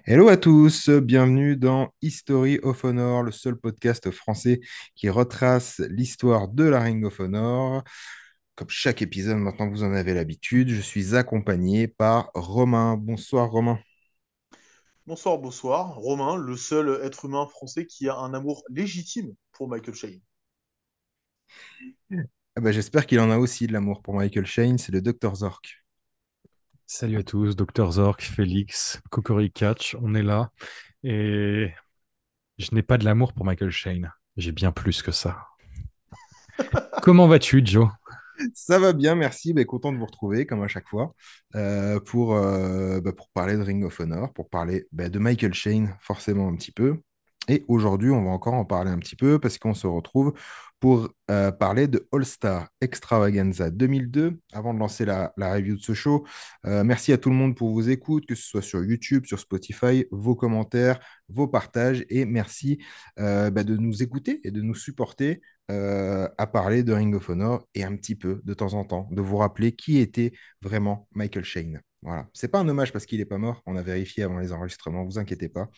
Hello à tous, bienvenue dans History of Honor, le seul podcast français qui retrace l'histoire de la Ring of Honor. Comme chaque épisode, maintenant vous en avez l'habitude, je suis accompagné par Romain. Bonsoir Romain. Bonsoir, bonsoir. Romain, le seul être humain français qui a un amour légitime pour Michael Shane. Ah bah, j'espère qu'il en a aussi de l'amour pour Michael Shane, c'est le Dr Zork. Salut à tous, Docteur Zork, Félix, Catch, on est là. Et je n'ai pas de l'amour pour Michael Shane. J'ai bien plus que ça. Comment vas-tu, Joe? Ça va bien, merci. Bah, content de vous retrouver, comme à chaque fois, pour parler de Ring of Honor, pour parler de Michael Shane, forcément un petit peu. Et aujourd'hui, on va encore en parler un petit peu parce qu'on se retrouve pour parler de All-Star Extravaganza 2002. Avant de lancer la review de ce show, merci à tout le monde pour vos écoutes, que ce soit sur YouTube, sur Spotify, vos commentaires, vos partages. Et merci de nous écouter et de nous supporter à parler de Ring of Honor et un petit peu de temps en temps de vous rappeler qui était vraiment Michael Shane. Voilà, c'est pas un hommage parce qu'il est pas mort. On a vérifié avant les enregistrements. Vous inquiétez pas.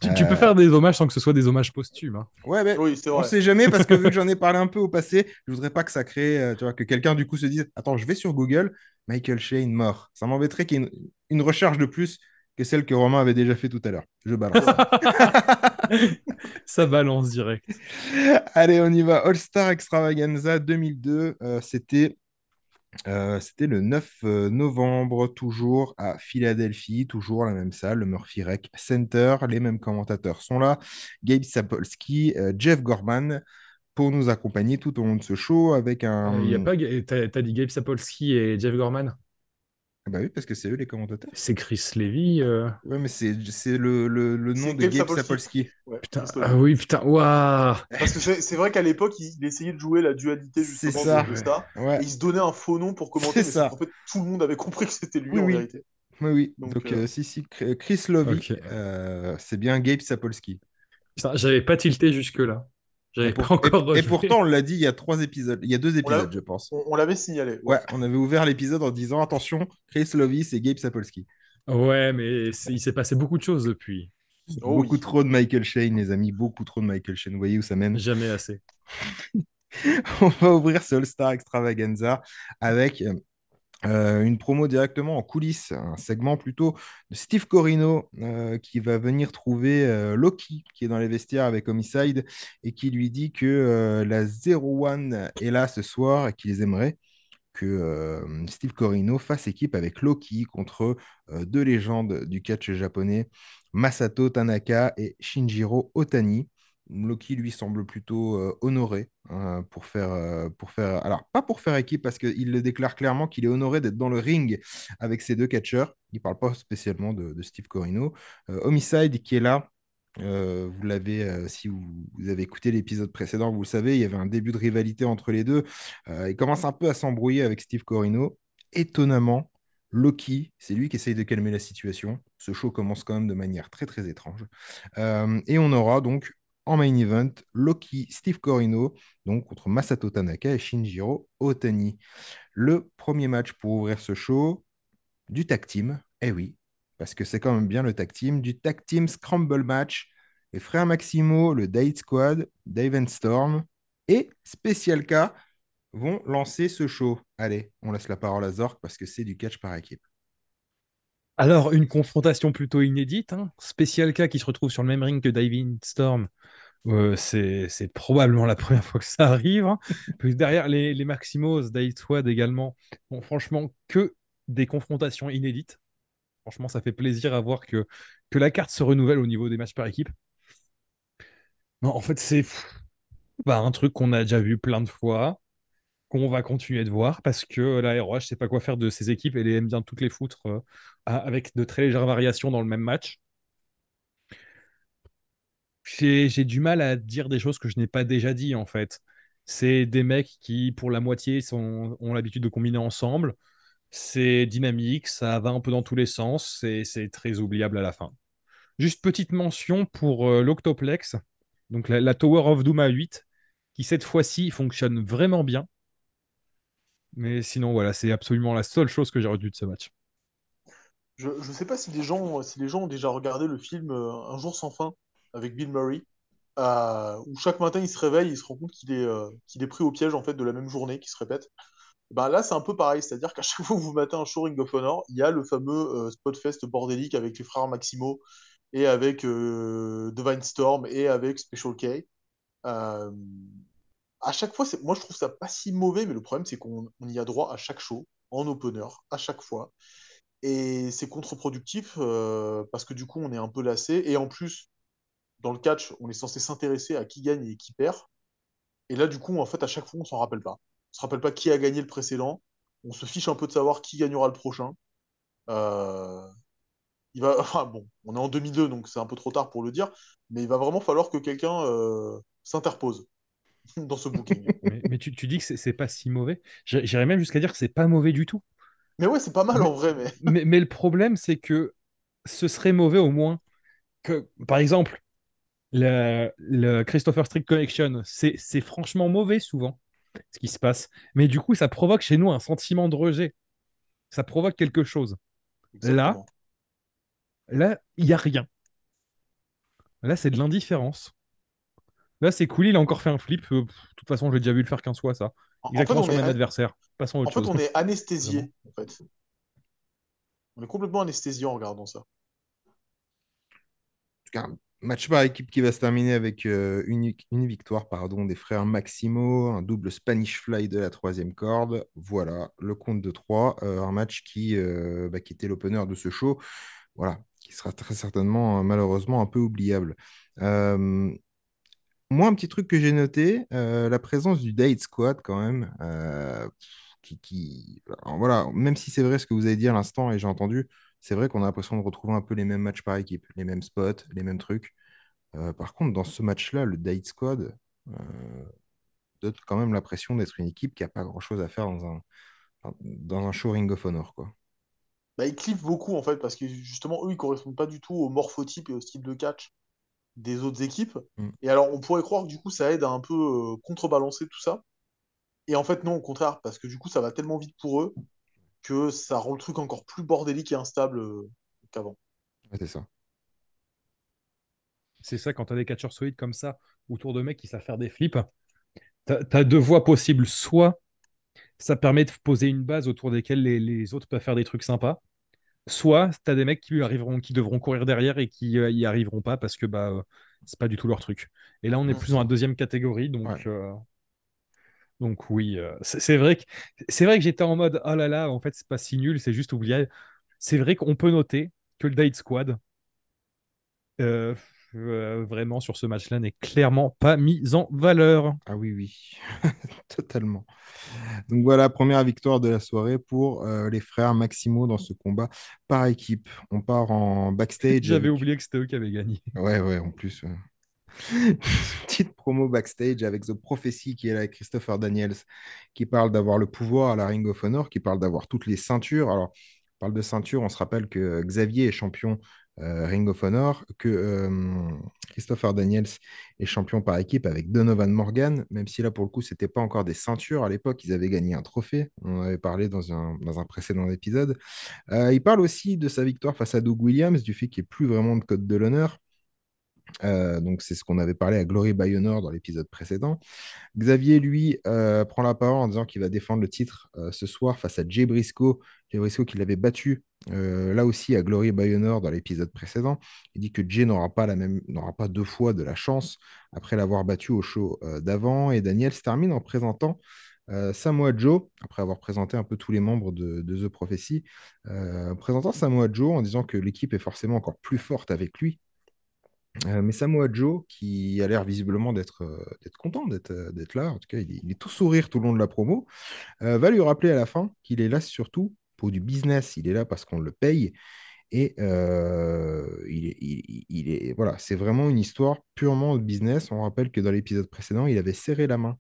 Tu peux Euh, faire des hommages sans que ce soit des hommages posthumes, hein. ouais, mais Oui, c'est on vrai. sait jamais parce que vu que j'en ai parlé un peu au passé, je voudrais pas que ça crée, tu vois, que quelqu'un du coup se dise, attends, je vais sur Google, Michael Shane mort. Ça m'embêterait qu'il y ait une recherche de plus que celle que Romain avait déjà fait tout à l'heure. Je C'est balance. vrai. Ça balance direct. Allez, on y va. All Star Extravaganza 2002. C'était le 9 novembre, toujours à Philadelphie, toujours la même salle, le Murphy Rec Center. Les mêmes commentateurs sont là. Gabe Sapolsky, Jeff Gorman, pour nous accompagner tout au long de ce show avec Y a un... pas, t'as dit Gabe Sapolsky et Jeff Gorman? Ah bah oui, parce que c'est eux les commentateurs. C'est Chris Levy. Ouais, mais c'est le nom C'est de Gabe Gabe Sapolsky. Sapolsky. Ouais, Putain, Chris ah Lovely. oui, putain, waouh! Parce que c'est vrai qu'à l'époque, il essayait de jouer la dualité C'est justement de, ça. de ça. Ouais, Et il se donnait un faux nom pour c'est commenter, mais sauf ça. qu'en fait, tout le monde avait compris que c'était Oui, lui en oui. vérité. Oui, oui. Donc, Donc, si, Chris Lovey, Ok. c'est bien Gabe Sapolsky. Putain, j'avais pas tilté jusque-là. Et, J'avais pour, pas encore et pourtant, relevé. on l'a dit il y a 3 épisodes, il y a deux on l'a- épisodes, je pense. on l'avait signalé. Ouais. Ouais, on avait ouvert l'épisode en disant attention, Chris Lovis et Gabe Sapolsky. Ouais, mais il s'est passé beaucoup de choses depuis. Oh Beaucoup oui. trop de Michael Shane, les amis, beaucoup trop de Michael Shane. Vous voyez où ça mène? Jamais assez. On va ouvrir ce All-Star Extravaganza avec une promo directement en coulisses, un segment plutôt de Steve Corino qui va venir trouver Loki qui est dans les vestiaires avec Homicide et qui lui dit que la 01 est là ce soir et qu'ils aimeraient que Steve Corino fasse équipe avec Loki contre deux légendes du catch japonais, Masato Tanaka et Shinjiro Otani. Loki lui semble plutôt honoré alors pas pour faire équipe parce qu'il le déclare clairement qu'il est honoré d'être dans le ring avec ces deux catcheurs. Il parle pas spécialement de Steve Corino. Homicide qui est là, vous l'avez, si vous avez écouté l'épisode précédent, vous le savez, il y avait un début de rivalité entre les deux. Il commence un peu à s'embrouiller avec Steve Corino. Étonnamment, Loki, c'est lui qui essaye de calmer la situation. Ce show commence quand même de manière très très étrange. Et on aura donc en main event Loki, Steve Corino, donc contre Masato Tanaka et Shinjiro Otani. Le premier match pour ouvrir ce show, du tag team, eh oui, parce que c'est quand même bien le tag team Scramble match. Les frères Maximo, le Date Squad, Dave and Storm et Special K vont lancer ce show. Allez, on laisse la parole à Zork parce que c'est du catch par équipe. Alors, une confrontation plutôt inédite, hein. Special K qui se retrouve sur le même ring que Diving Storm. C'est probablement la première fois que ça arrive, hein. Puis derrière, les Maximos, Squad également. Bon, franchement, que des confrontations inédites. Franchement, ça fait plaisir à voir que la carte se renouvelle au niveau des matchs par équipe. Non, en fait, c'est un truc qu'on a déjà vu plein de fois, qu'on va continuer de voir, parce que la ROH sait pas quoi faire de ses équipes et elle aime bien toutes les foutre avec de très légères variations dans le même match. J'ai du mal à dire des choses que je n'ai pas déjà dit, en fait. C'est des mecs qui, pour la moitié, ont l'habitude de combiner ensemble. C'est dynamique, ça va un peu dans tous les sens, c'est très oubliable à la fin. Juste petite mention pour l'Octoplex, donc la Tower of Doom A8, qui cette fois-ci fonctionne vraiment bien. Mais sinon, voilà, c'est absolument la seule chose que j'ai retenue de ce match. Je sais pas si les gens ont déjà regardé le film Un jour sans fin avec Bill Murray, où chaque matin il se réveille, il se rend compte qu'il est pris au piège en fait de la même journée qui se répète. Ben là, c'est un peu pareil, c'est-à-dire qu'à chaque fois que vous matez un show Ring of Honor, il y a le fameux Spotfest bordélique avec les frères Maximo et avec Divine Storm et avec Special K. Euh, à chaque fois, moi je trouve ça pas si mauvais, mais le problème c'est qu'on y a droit à chaque show, en opener, à chaque fois. Et c'est contre-productif parce que du coup on est un peu lassé. Et en plus, dans le catch, on est censé s'intéresser à qui gagne et qui perd. Et là, du coup, en fait, à chaque fois, on s'en rappelle pas. On se rappelle pas qui a gagné le précédent. On se fiche un peu de savoir qui gagnera le prochain. Euh, enfin, bon, on est en 2002, donc c'est un peu trop tard pour le dire, mais il va vraiment falloir que quelqu'un s'interpose dans ce booking. Mais tu dis que c'est pas si mauvais. J'irais même jusqu'à dire que c'est pas mauvais du tout. Mais ouais, c'est pas mal Mais, en vrai, mais mais le problème, c'est que ce serait mauvais au moins que, par exemple, le Christopher Street Connection, c'est franchement mauvais souvent ce qui se passe. Mais du coup, ça provoque chez nous un sentiment de rejet. Ça provoque quelque chose. Là, exactement. là, il n'y a rien. Là, c'est de l'indifférence. Là, c'est cool, il a encore fait un flip. De toute façon, je l'ai déjà vu le faire 15 fois, ça. En fait, Exactement sur le même adversaire. Passons à en autre fait, chose. on est Vraiment. anesthésié, en fait. On est complètement anesthésié en regardant ça. Tout cas, un match par équipe qui va se terminer avec une victoire pardon, des frères Maximo, un double Spanish Fly de la troisième corde. Voilà, le compte de 3. Un match qui était l'opener de ce show. Voilà, qui sera très certainement, malheureusement, un peu oubliable. Euh, Moi, un petit truc que j'ai noté, la présence du Date Squad quand même, alors voilà, même si c'est vrai ce que vous avez dit à l'instant et j'ai entendu, c'est vrai qu'on a l'impression de retrouver un peu les mêmes matchs par équipe, les mêmes spots, les mêmes trucs. Par contre, dans ce match-là, le Date Squad donne quand même l'impression d'être une équipe qui n'a pas grand-chose à faire dans un show Ring of Honor, quoi. Bah, ils clivent beaucoup, en fait, parce que justement, eux, ils correspondent pas du tout au morphotype et au style de catch des autres équipes. Mm. Et alors, on pourrait croire que du coup, ça aide à un peu contrebalancer tout ça. Et en fait, non, au contraire, parce que du coup, ça va tellement vite pour eux que ça rend le truc encore plus bordélique et instable qu'avant. Ouais, c'est ça. C'est ça, quand tu as des catcheurs solides comme ça, autour de mecs qui savent faire des flips, tu as deux voies possibles. Soit ça permet de poser une base autour desquelles les autres peuvent faire des trucs sympas. Soit tu as des mecs qui arriveront, qui devront courir derrière et qui y arriveront pas parce que c'est pas du tout leur truc. Et là, on est Mm. plus dans la deuxième catégorie, Ouais. donc oui, c'est vrai que j'étais en mode oh là là, en fait c'est pas si nul, c'est juste oublié. C'est vrai qu'on peut noter que le Date Squad euh, vraiment sur ce match-là n'est clairement pas mis en valeur. Ah oui, oui, totalement. Donc voilà, première victoire de la soirée pour les frères Maximo dans ce combat par équipe. On part en backstage J'avais avec... oublié que c'était eux qui avaient gagné. Ouais, ouais, en plus. Petite promo backstage avec The Prophecy qui est là, avec Christopher Daniels, qui parle d'avoir le pouvoir à la Ring of Honor, qui parle d'avoir toutes les ceintures. Alors, on parle de ceinture, on se rappelle que Xavier est champion Ring of Honor, que Christopher Daniels est champion par équipe avec Donovan Morgan, même si là, pour le coup, c'était pas encore des ceintures. À l'époque, ils avaient gagné un trophée. On en avait parlé dans un précédent épisode. Il parle aussi de sa victoire face à Doug Williams, du fait qu'il n'y ait plus vraiment de code de l'honneur. Donc c'est ce qu'on avait parlé à Glory by Honor dans l'épisode précédent. Xavier, lui, prend la parole en disant qu'il va défendre le titre ce soir face à Jay Briscoe. Jay Briscoe qui l'avait battu là aussi à Glory by Honor dans l'épisode précédent. Il dit que Jay n'aura pas deux fois de la chance après l'avoir battu au show d'avant. Et Daniel se termine en présentant Samoa Joe, après avoir présenté un peu tous les membres de The Prophecy, présentant Samoa Joe en disant que l'équipe est forcément encore plus forte avec lui. Mais Samoa Joe, qui a l'air visiblement d'être content d'être là, en tout cas, il est tout sourire tout le long de la promo, va lui rappeler à la fin qu'il est là surtout pour du business. Il est là parce qu'on le paye. Et voilà, c'est vraiment une histoire purement de business. On rappelle que dans l'épisode précédent, il avait serré la main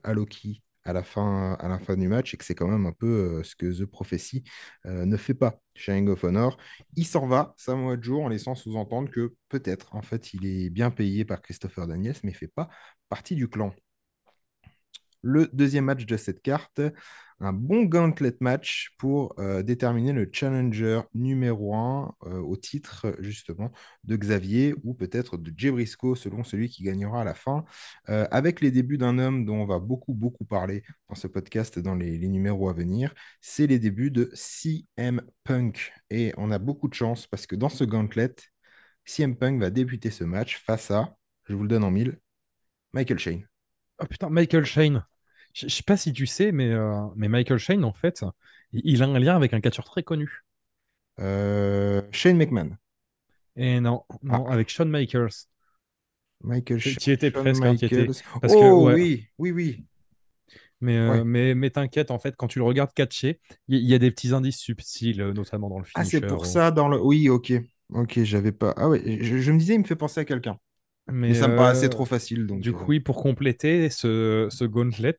à Loki à la fin du match et que c'est quand même un peu ce que The Prophecy ne fait pas chez Ring of Honor. Il s'en va, Samoa Joe, en laissant sous-entendre que peut-être, en fait, il est bien payé par Christopher Daniels, mais il ne fait pas partie du clan. le deuxième match de cette carte. Un bon gauntlet match pour déterminer le challenger numéro un au titre justement de Xavier ou peut-être de Jay Briscoe selon celui qui gagnera à la fin. Avec les débuts d'un homme dont on va beaucoup, beaucoup parler dans ce podcast dans les numéros à venir, c'est les débuts de CM Punk. Et on a beaucoup de chance parce que dans ce gauntlet, CM Punk va débuter ce match face à, je vous le donne en mille, Michael Shane. Oh putain, Michael Shane. Je sais pas si tu sais, mais Michael Shane, en fait, il a un lien avec un catcheur très connu. Shane McMahon. Et non, non, Ah, avec Shawn Michaels. Michael Tu y Shane, étais Shawn presque, hein, tu y étais. Michaels. Parce que, Oh ouais, oui, oui, oui. mais, Ouais. euh, mais, mais t'inquiète, en fait, quand tu le regardes catcher, il y a des petits indices subtils, notamment dans le Ah, c'est finisher. pour ça dans le. Oui, ok. Ok, j'avais pas. Ah ouais, je me disais, il me fait penser à quelqu'un. Mais Mais ça me paraissait trop facile, donc. du coup, oui, pour compléter ce gauntlet,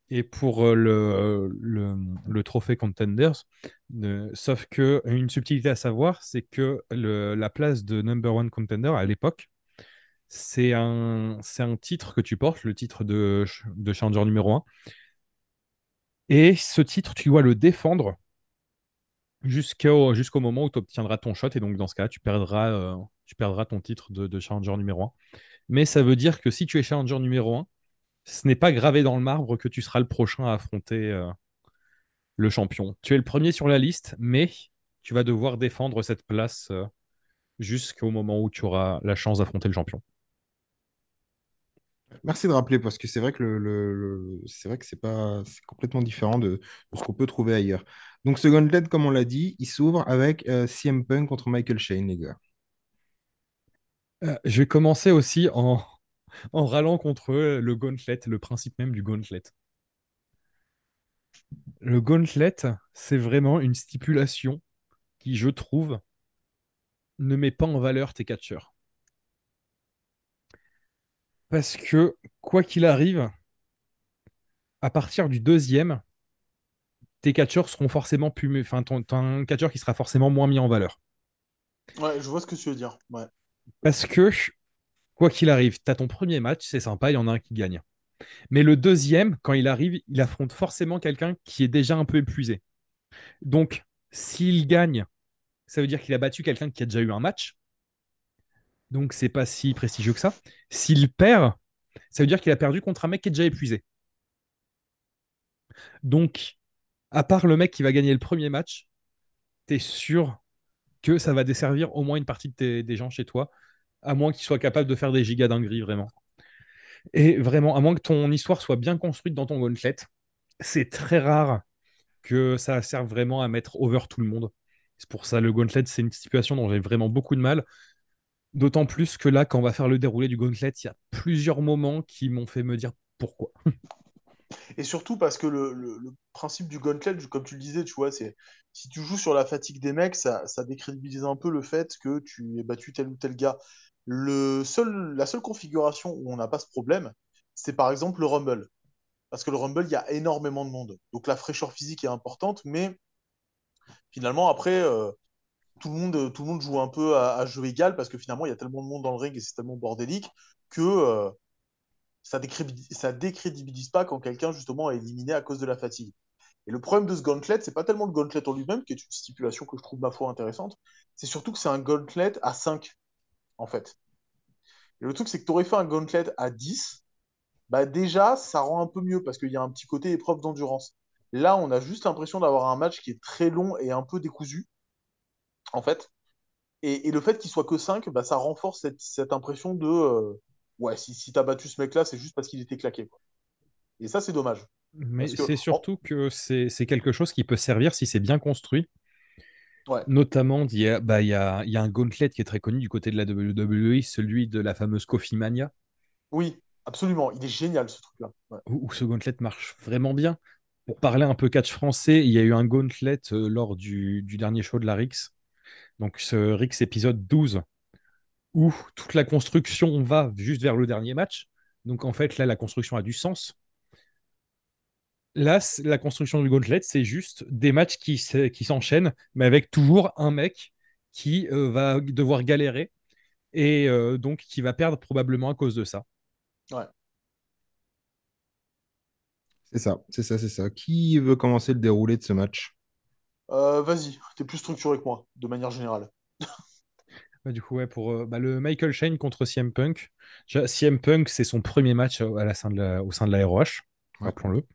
et pour le trophée Contenders, sauf que une subtilité à savoir, c'est que la place de number one contender à l'époque, c'est un titre que tu portes, le titre de challenger numéro un. Et ce titre, tu dois le défendre jusqu'au moment où tu obtiendras ton shot. Et donc, dans ce cas, tu perdras ton titre de challenger numéro un. Mais ça veut dire que si tu es challenger numéro un, ce n'est pas gravé dans le marbre que tu seras le prochain à affronter le champion. Tu es le premier sur la liste, mais tu vas devoir défendre cette place jusqu'au moment où tu auras la chance d'affronter le champion. Merci de rappeler parce que c'est vrai que c'est vrai que c'est complètement différent de ce qu'on peut trouver ailleurs. Donc ce gauntlet, comme on l'a dit, il s'ouvre avec CM Punk contre Michael Shane, les gars. Je vais commencer aussi en râlant contre le gauntlet, le principe même du gauntlet. Le gauntlet, c'est vraiment une stipulation qui, je trouve, ne met pas en valeur tes catcheurs. Parce que, quoi qu'il arrive, à partir du deuxième, tes catcheurs seront forcément plus. Enfin, t'as un catcheur qui sera forcément moins mis en valeur. Ouais, je vois ce que tu veux dire. Ouais. Parce que, quoi qu'il arrive, tu as ton premier match, c'est sympa, il y en a un qui gagne. Mais le deuxième, quand il arrive, il affronte forcément quelqu'un qui est déjà un peu épuisé. Donc, s'il gagne, ça veut dire qu'il a battu quelqu'un qui a déjà eu un match. Donc, c'est pas si prestigieux que ça. S'il perd, ça veut dire qu'il a perdu contre un mec qui est déjà épuisé. Donc, à part le mec qui va gagner le premier match, tu es sûr que ça va desservir au moins une partie des gens chez toi, à moins qu'ils soient capables de faire des gigas dingueries, vraiment. Et vraiment, à moins que ton histoire soit bien construite dans ton gauntlet, c'est très rare que ça serve vraiment à mettre over tout le monde. C'est pour ça, le gauntlet, c'est une situation dont j'ai vraiment beaucoup de mal. D'autant plus que là, quand on va faire le déroulé du gauntlet, il y a plusieurs moments qui m'ont fait me dire pourquoi. Et surtout parce que le principe du gauntlet, comme tu le disais, tu vois, c'est si tu joues sur la fatigue des mecs, ça décrédibilise un peu le fait que tu aies battu tel ou tel gars. La seule configuration où on n'a pas ce problème, c'est par exemple le Rumble. Parce que le Rumble, il y a énormément de monde. Donc la fraîcheur physique est importante, mais finalement, après, tout le monde joue un peu à jeu égal parce que finalement, il y a tellement de monde dans le ring et c'est tellement bordélique que ça décrédibilise pas quand quelqu'un, justement, est éliminé à cause de la fatigue. Et le problème de ce gauntlet, c'est pas tellement le gauntlet en lui-même, qui est une stipulation que je trouve, ma foi, intéressante, c'est surtout que c'est un gauntlet à 5 en fait. Et le truc, c'est que tu aurais fait un gauntlet à 10, bah déjà, ça rend un peu mieux parce qu'il y a un petit côté épreuve d'endurance. Là, on a juste l'impression d'avoir un match qui est très long et un peu décousu, en fait. Et le fait qu'il soit que 5, bah, ça renforce cette impression de ouais, si t'as battu ce mec-là, c'est juste parce qu'il était claqué, quoi. Et ça, c'est dommage. Parce Mais que, c'est surtout que c'est quelque chose qui peut servir si c'est bien construit. ouais, Notamment, il y a un gauntlet qui est très connu du côté de la WWE, celui de la fameuse Coffee Mania, oui, absolument. Il est génial, ce truc-là. Ouais. où ce gauntlet marche vraiment bien. Pour parler un peu catch français, il y a eu un gauntlet lors du dernier show de la Rix, donc ce Rix épisode 12, où toute la construction va juste vers le dernier match. Donc en fait, là, la construction a du sens. Là, la construction du gauntlet, c'est juste des matchs qui s'enchaînent, mais avec toujours un mec qui va devoir galérer et donc qui va perdre probablement à cause de ça. Ouais. C'est ça, c'est ça, c'est ça. Qui veut commencer le déroulé de ce match? Vas-y, t'es plus structuré que moi, de manière générale. Bah, du coup, ouais, pour le Michael Shane contre CM Punk. Déjà, CM Punk, c'est son premier match au sein de la ROH, Ouais. rappelons-le.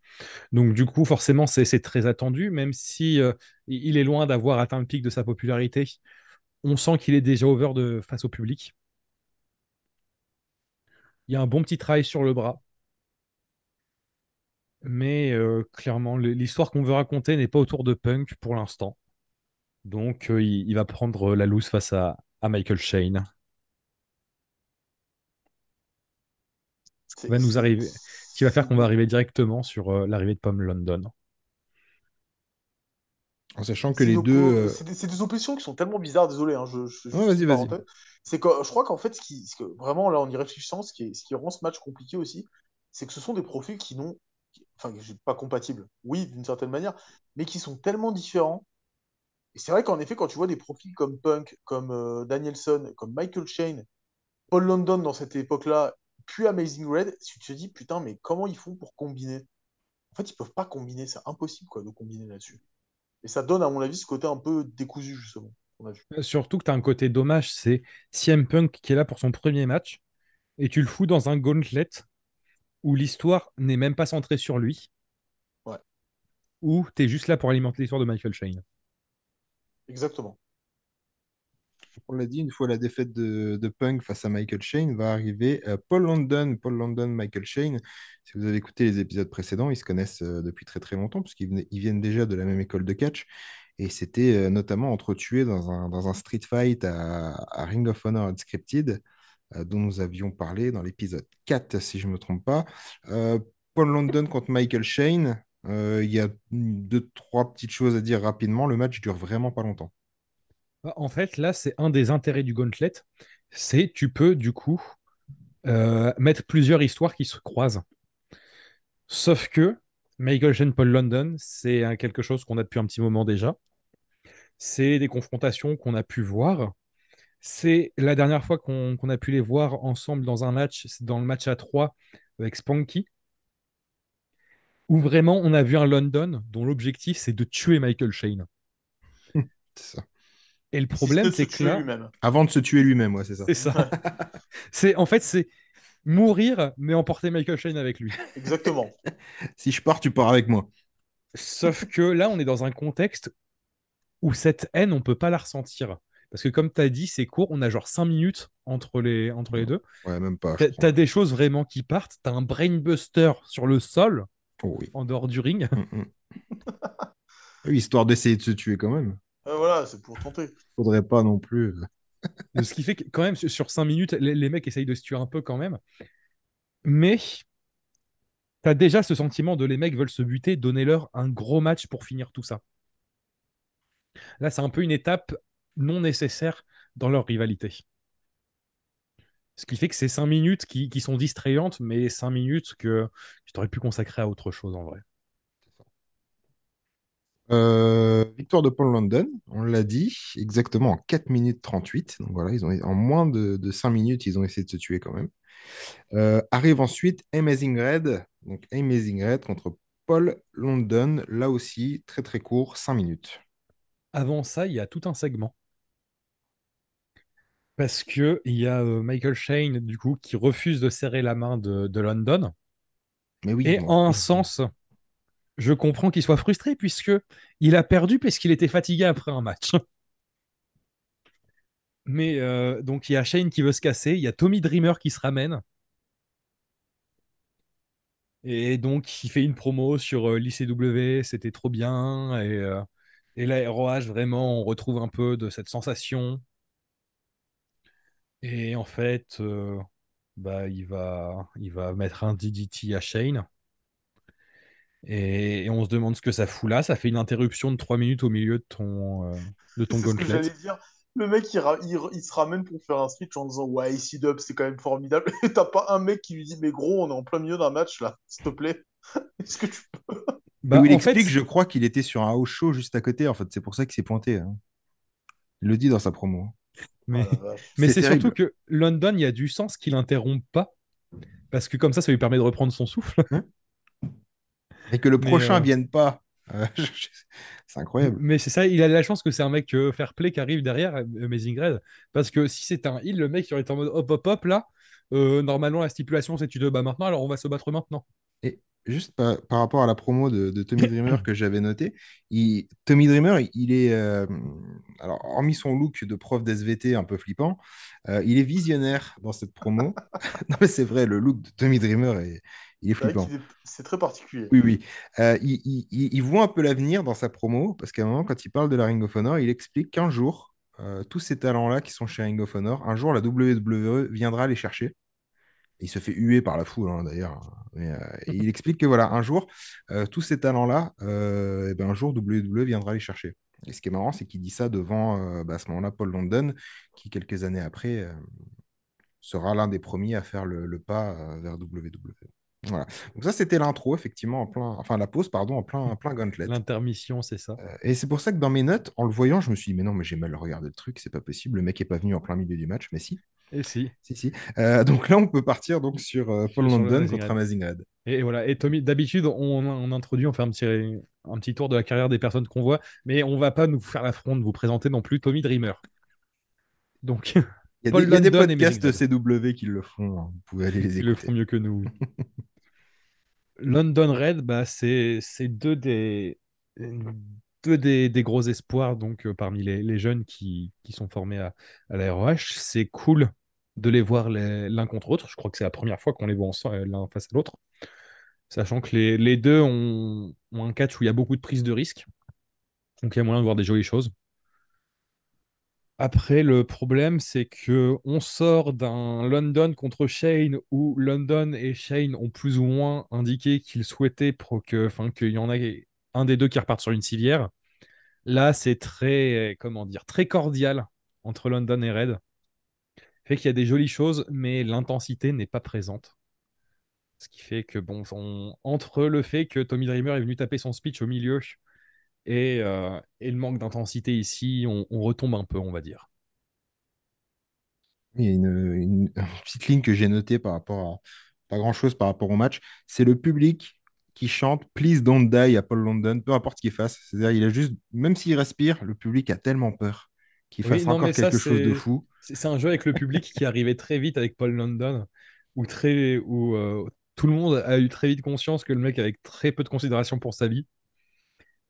Donc, du coup, forcément, c'est très attendu, même si il est loin d'avoir atteint le pic de sa popularité. On sent qu'il est déjà over face au public. Il y a un bon petit travail sur le bras, mais clairement, l'histoire qu'on veut raconter n'est pas autour de Punk pour l'instant. Donc, il va prendre la loose face à Michael Shane. C'est Va nous c'est- arriver, qui va faire c'est qu'on va des, arriver directement sur l'arrivée de Pomme London. En sachant que les deux. c'est des oppositions qui sont tellement bizarres, désolé, hein, Ouais, juste vas-y, une vas-y. parenthèse. C'est que je crois qu'en fait, vraiment, là, en y réfléchissant, ce qui rend ce match compliqué aussi, c'est que ce sont des profils qui n'ont, enfin, pas compatibles, oui, d'une certaine manière, mais qui sont tellement différents. Et c'est vrai qu'en effet, quand tu vois des profils comme Punk, comme Danielson, comme Michael Shane, Paul London dans cette époque-là, puis Amazing Red, tu te dis, putain, mais comment ils font pour combiner? En fait, ils peuvent pas combiner, c'est impossible quoi, de combiner là-dessus. Et ça donne, à mon avis, ce côté un peu décousu, justement, qu'on a vu. Surtout que tu as un côté dommage, c'est CM Punk qui est là pour son premier match, et tu le fous dans un gauntlet où l'histoire n'est même pas centrée sur lui, Ouais, où tu es juste là pour alimenter l'histoire de Michael Shane. exactement. On l'a dit, une fois la défaite de Punk face à Michael Shane, va arriver Paul London. Paul London, Michael Shane. Si vous avez écouté les épisodes précédents, ils se connaissent depuis très très longtemps, ils viennent déjà de la même école de catch. Et c'était notamment entretués dans un street fight à Ring of Honor Unscripted, dont nous avions parlé dans l'épisode 4, si je ne me trompe pas. Euh, Paul London contre Michael Shane. Il y a deux, trois petites choses à dire rapidement. Le match dure vraiment pas longtemps. En fait, là, c'est un des intérêts du gauntlet, c'est tu peux du coup mettre plusieurs histoires qui se croisent. Sauf que Michael Shane, Paul London, c'est quelque chose qu'on a depuis un petit moment déjà. C'est des confrontations qu'on a pu voir. C'est la dernière fois qu'on a pu les voir ensemble dans un match, c'est dans le match à 3 avec Spanky, où vraiment on a vu un London dont l'objectif c'est de tuer Michael Shane. C'est ça. Et le Si ce problème n'est de se c'est que tuer là, lui-même. Avant de se tuer lui-même, ouais, c'est ça. c'est ça. Ouais, C'est en fait c'est mourir mais emporter Michael Shane avec lui. exactement. Si je pars, tu pars avec moi. Sauf que là on est dans un contexte où cette haine on peut pas la ressentir. Parce que comme tu as dit, c'est court, on a genre 5 minutes entre les deux. Ouais, même pas, je T'as crois. as des choses vraiment qui partent. T'as un brainbuster sur le sol, Oh oui. en dehors du ring. Mm. Oui, histoire d'essayer de se tuer quand même. Voilà, c'est pour tenter. Faudrait pas non plus. Ce qui fait que, quand même, sur 5 minutes, les mecs essayent de se tuer un peu quand même. Mais t'as déjà ce sentiment de les mecs veulent se buter, donnez-leur un gros match pour finir tout ça. Là, c'est un peu une étape non nécessaire dans leur rivalité. Ce qui fait que c'est 5 minutes qui sont distrayantes, mais 5 minutes que tu aurais pu consacrer à autre chose en vrai. Victoire de Paul London, on l'a dit, exactement en 4 minutes 38. Donc voilà, en moins de 5 minutes, ils ont essayé de se tuer quand même. Arrive ensuite Amazing Red. Donc Amazing Red contre Paul London. Là aussi, très très court, 5 minutes. Avant ça, il y a tout un segment. Parce que il y a Michael Shane, du coup, qui refuse de serrer la main de London. Mais oui, je Et me en un rappelle. sens, je comprends qu'il soit frustré puisque il a perdu parce qu'il était fatigué après un match. Mais donc il y a Shane qui veut se casser, il y a Tommy Dreamer qui se ramène et donc il fait une promo sur l'ICW, c'était trop bien et la ROH vraiment on retrouve un peu de cette sensation et en fait bah il va mettre un DDT à Shane et on se demande ce que ça fout là, ça fait une interruption de 3 minutes au milieu de ton C'est ce que gauntlet. j'allais dire. Le mec, il se ramène pour faire un speech en disant ouais, ici Dub, c'est quand même formidable. Et t'as pas un mec qui lui dit mais gros, on est en plein milieu d'un match là, s'il te plaît. Est-ce que tu peux. Et où Bah il en explique, fait, je crois qu'il était sur un house show juste à côté. En fait, c'est pour ça qu'il s'est pointé, hein. Il le dit dans sa promo. Oh mais, la vache. mais C'est c'est surtout terrible. que London, il y a du sens qu'il interrompe pas, parce que comme ça lui permet de reprendre son souffle. Hein. Et que le Mais, prochain vienne pas. C'est incroyable. mais c'est ça, il a de la chance que c'est un mec fair play qui arrive derrière, Amazing Red. Parce que si c'était un heal, le mec il aurait été en mode hop hop hop là. Normalement, la stipulation c'est tu te bats maintenant, alors on va se battre maintenant. Et juste par rapport à la promo de Tommy Dreamer que j'avais noté, Tommy Dreamer, il est, alors hormis son look de prof d'SVT un peu flippant, il est visionnaire dans cette promo. Non mais c'est vrai, le look de Tommy Dreamer il est C'est vrai flippant. c'est très particulier. Oui, oui. Il voit un peu l'avenir dans sa promo, parce qu'à un moment, quand il parle de la Ring of Honor, il explique qu'un jour, tous ces talents-là qui sont chez Ring of Honor, un jour la WWE viendra les chercher. Il se fait huer par la foule, hein, d'ailleurs. Mais, il explique que voilà, un jour, tous ces talents-là, eh ben, un jour, WWE viendra les chercher. Et ce qui est marrant, c'est qu'il dit ça devant, à ce moment-là, Paul London, qui, quelques années après, sera l'un des premiers à faire le pas vers WWE. Voilà. Donc ça, c'était l'intro, effectivement, enfin la pause, pardon, en plein gauntlet. L'intermission, c'est ça. Et c'est pour ça que dans mes notes, en le voyant, je me suis dit, mais non, mais j'ai mal regardé le truc, c'est pas possible, le mec est pas venu en plein milieu du match, mais si, Et si, si, si. Donc là, on peut partir donc sur Paul sur le London Amazing contre Red. Amazing Red. Et voilà. Et Tommy, d'habitude, on introduit, on fait un petit tour de la carrière des personnes qu'on voit, mais on va pas nous faire l'affront de vous présenter non plus Tommy Dreamer. Donc, Paul Il y a des London et Amazing podcasts Red, CW qui le font, hein. Vous pouvez aller les qui le écouter. font mieux que nous. Oui. London Red, bah, c'est deux des gros espoirs donc parmi les jeunes qui sont formés à la ROH. C'est cool de les voir l'un contre l'autre. Je crois que c'est la première fois qu'on les voit ensemble, l'un face à l'autre. Sachant que les deux ont un catch où il y a beaucoup de prise de risque. Donc il y a moyen de voir des jolies choses. Après, le problème, c'est que on sort d'un London contre Shane où London et Shane ont plus ou moins indiqué qu'ils souhaitaient enfin, qu'il y en a un des deux qui reparte sur une civière. Là, c'est très, comment dire, très cordial entre London et Red. Fait qu'il y a des jolies choses, mais l'intensité n'est pas présente. Ce qui fait que, bon, entre le fait que Tommy Dreamer est venu taper son speech au milieu et le manque d'intensité ici, on retombe un peu, on va dire. Il y a une petite ligne que j'ai notée par rapport à pas grand-chose par rapport au match. C'est le public qui chante Please don't die à Paul London, peu importe ce qu'il fasse. C'est-à-dire, il a juste, même s'il respire, le public a tellement peur qu'il Oui, fasse non, encore mais ça, quelque chose de c'est fou. c'est un jeu avec le public qui arrivait très vite avec Paul London, où tout le monde a eu très vite conscience que le mec avait très peu de considération pour sa vie.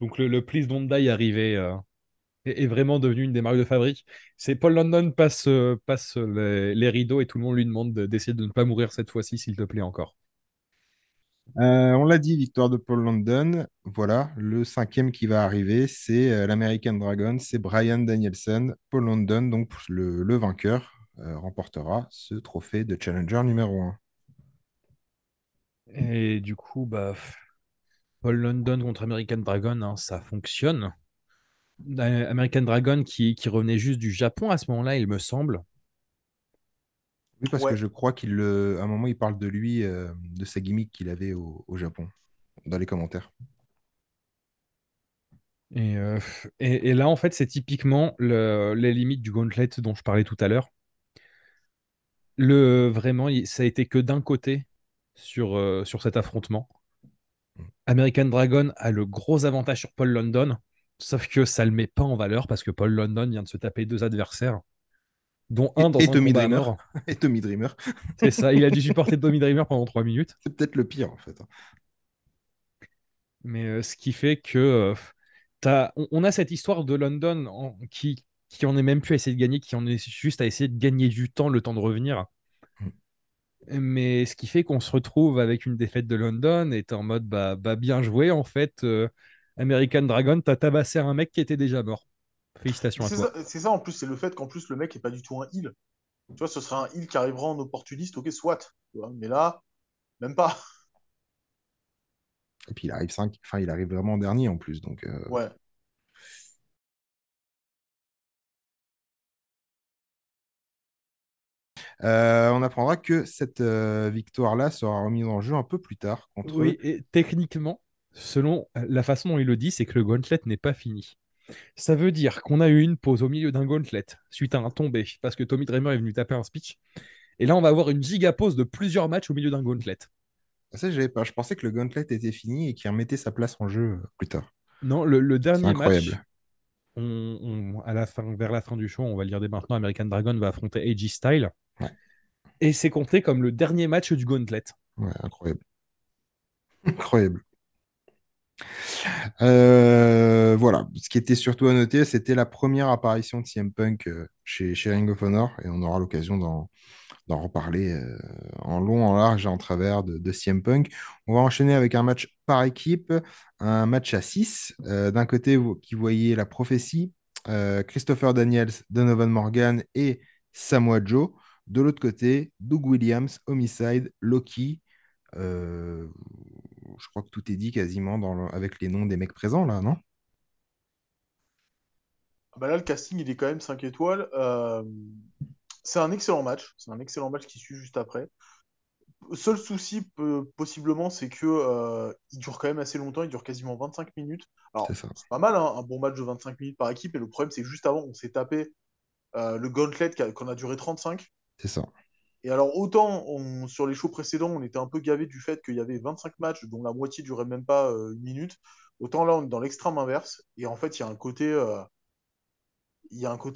Donc le Please Don't Die arrivé est vraiment devenu une des marques de fabrique. C'est Paul London passe les rideaux et tout le monde lui demande d'essayer de ne pas mourir cette fois-ci, s'il te plaît encore. On l'a dit, victoire de Paul London. Voilà, le cinquième qui va arriver, c'est l'American Dragon, c'est Brian Danielson. Paul London, donc le vainqueur, remportera ce trophée de Challenger numéro un. Et du coup, Paul London contre American Dragon, hein, ça fonctionne. American Dragon qui revenait juste du Japon à ce moment-là, il me semble. Oui, parce que Ouais, je crois à un moment, il parle de lui, de sa gimmick qu'il avait au Japon, dans les commentaires. Et là, en fait, c'est typiquement les limites du gauntlet dont je parlais tout à l'heure. Vraiment, ça a été que d'un côté sur cet affrontement. American Dragon a le gros avantage sur Paul London, sauf que ça le met pas en valeur parce que Paul London vient de se taper deux adversaires, dont un Et dans un Tommy combat à Dreamer. mort. Et Tommy Dreamer. C'est ça, il a dû supporter Tommy Dreamer pendant 3 minutes. C'est peut-être le pire, en fait. Mais ce qui fait que on a cette histoire de London qui en est même plus à essayer de gagner, qui en est juste à essayer de gagner du temps, le temps de revenir. Mais ce qui fait qu'on se retrouve avec une défaite de London et t'es en mode bien joué en fait. American Dragon, t'as tabassé un mec qui était déjà mort. Félicitations à toi. c'est ça en plus, c'est le fait qu'en plus le mec est pas du tout un heal. Tu vois, ce serait un heal qui arrivera en opportuniste, ok, soit. Tu vois, mais là, même pas. Et puis enfin, il arrive vraiment en dernier en plus. Donc, Ouais. on apprendra que cette victoire-là sera remise en jeu un peu plus tard contre. Oui, et techniquement, selon la façon dont il le dit, c'est que le gauntlet n'est pas fini. Ça veut dire qu'on a eu une pause au milieu d'un gauntlet suite à un tombé parce que Tommy Dreamer est venu taper un speech. Et là, on va avoir une giga pause de plusieurs matchs au milieu d'un gauntlet. Ça, j'avais pas. Je pensais que le gauntlet était fini et qu'il remettait sa place en jeu plus tard. Non, le C'est dernier match, incroyable. à la fin, vers la fin du show, on va le dire dès maintenant, American Dragon va affronter AJ Styles. Ouais, Et c'est compté comme le dernier match du Gauntlet. ouais, incroyable. Incroyable. Voilà. Ce qui était surtout à noter, c'était la première apparition de CM Punk chez Ring of Honor. Et on aura l'occasion d'en reparler en long, en large et en travers de CM Punk. On va enchaîner avec un match par équipe, un match à 6. D'un côté, qui voyait la prophétie, Christopher Daniels, Donovan Morgan et Samoa Joe. De l'autre côté, Doug Williams, Homicide, Loki. Euh, je crois que tout est dit quasiment avec les noms des mecs présents là, non? Ah bah là, le casting, il est quand même 5 étoiles. C'est un excellent match. C'est un excellent match qui suit juste après. Seul souci, possiblement, c'est que il dure quand même assez longtemps. Il dure quasiment 25 minutes. C'est Alors, ça. c'est pas mal, hein, un bon match de 25 minutes par équipe. Et le problème, c'est que juste avant, on s'est tapé le gauntlet qu'on a duré 35. C'est ça. Et alors, autant sur les shows précédents, on était un peu gavé du fait qu'il y avait 25 matchs dont la moitié durait même pas une minute. Autant là, on est dans l'extrême inverse. Et en fait, il y a un côté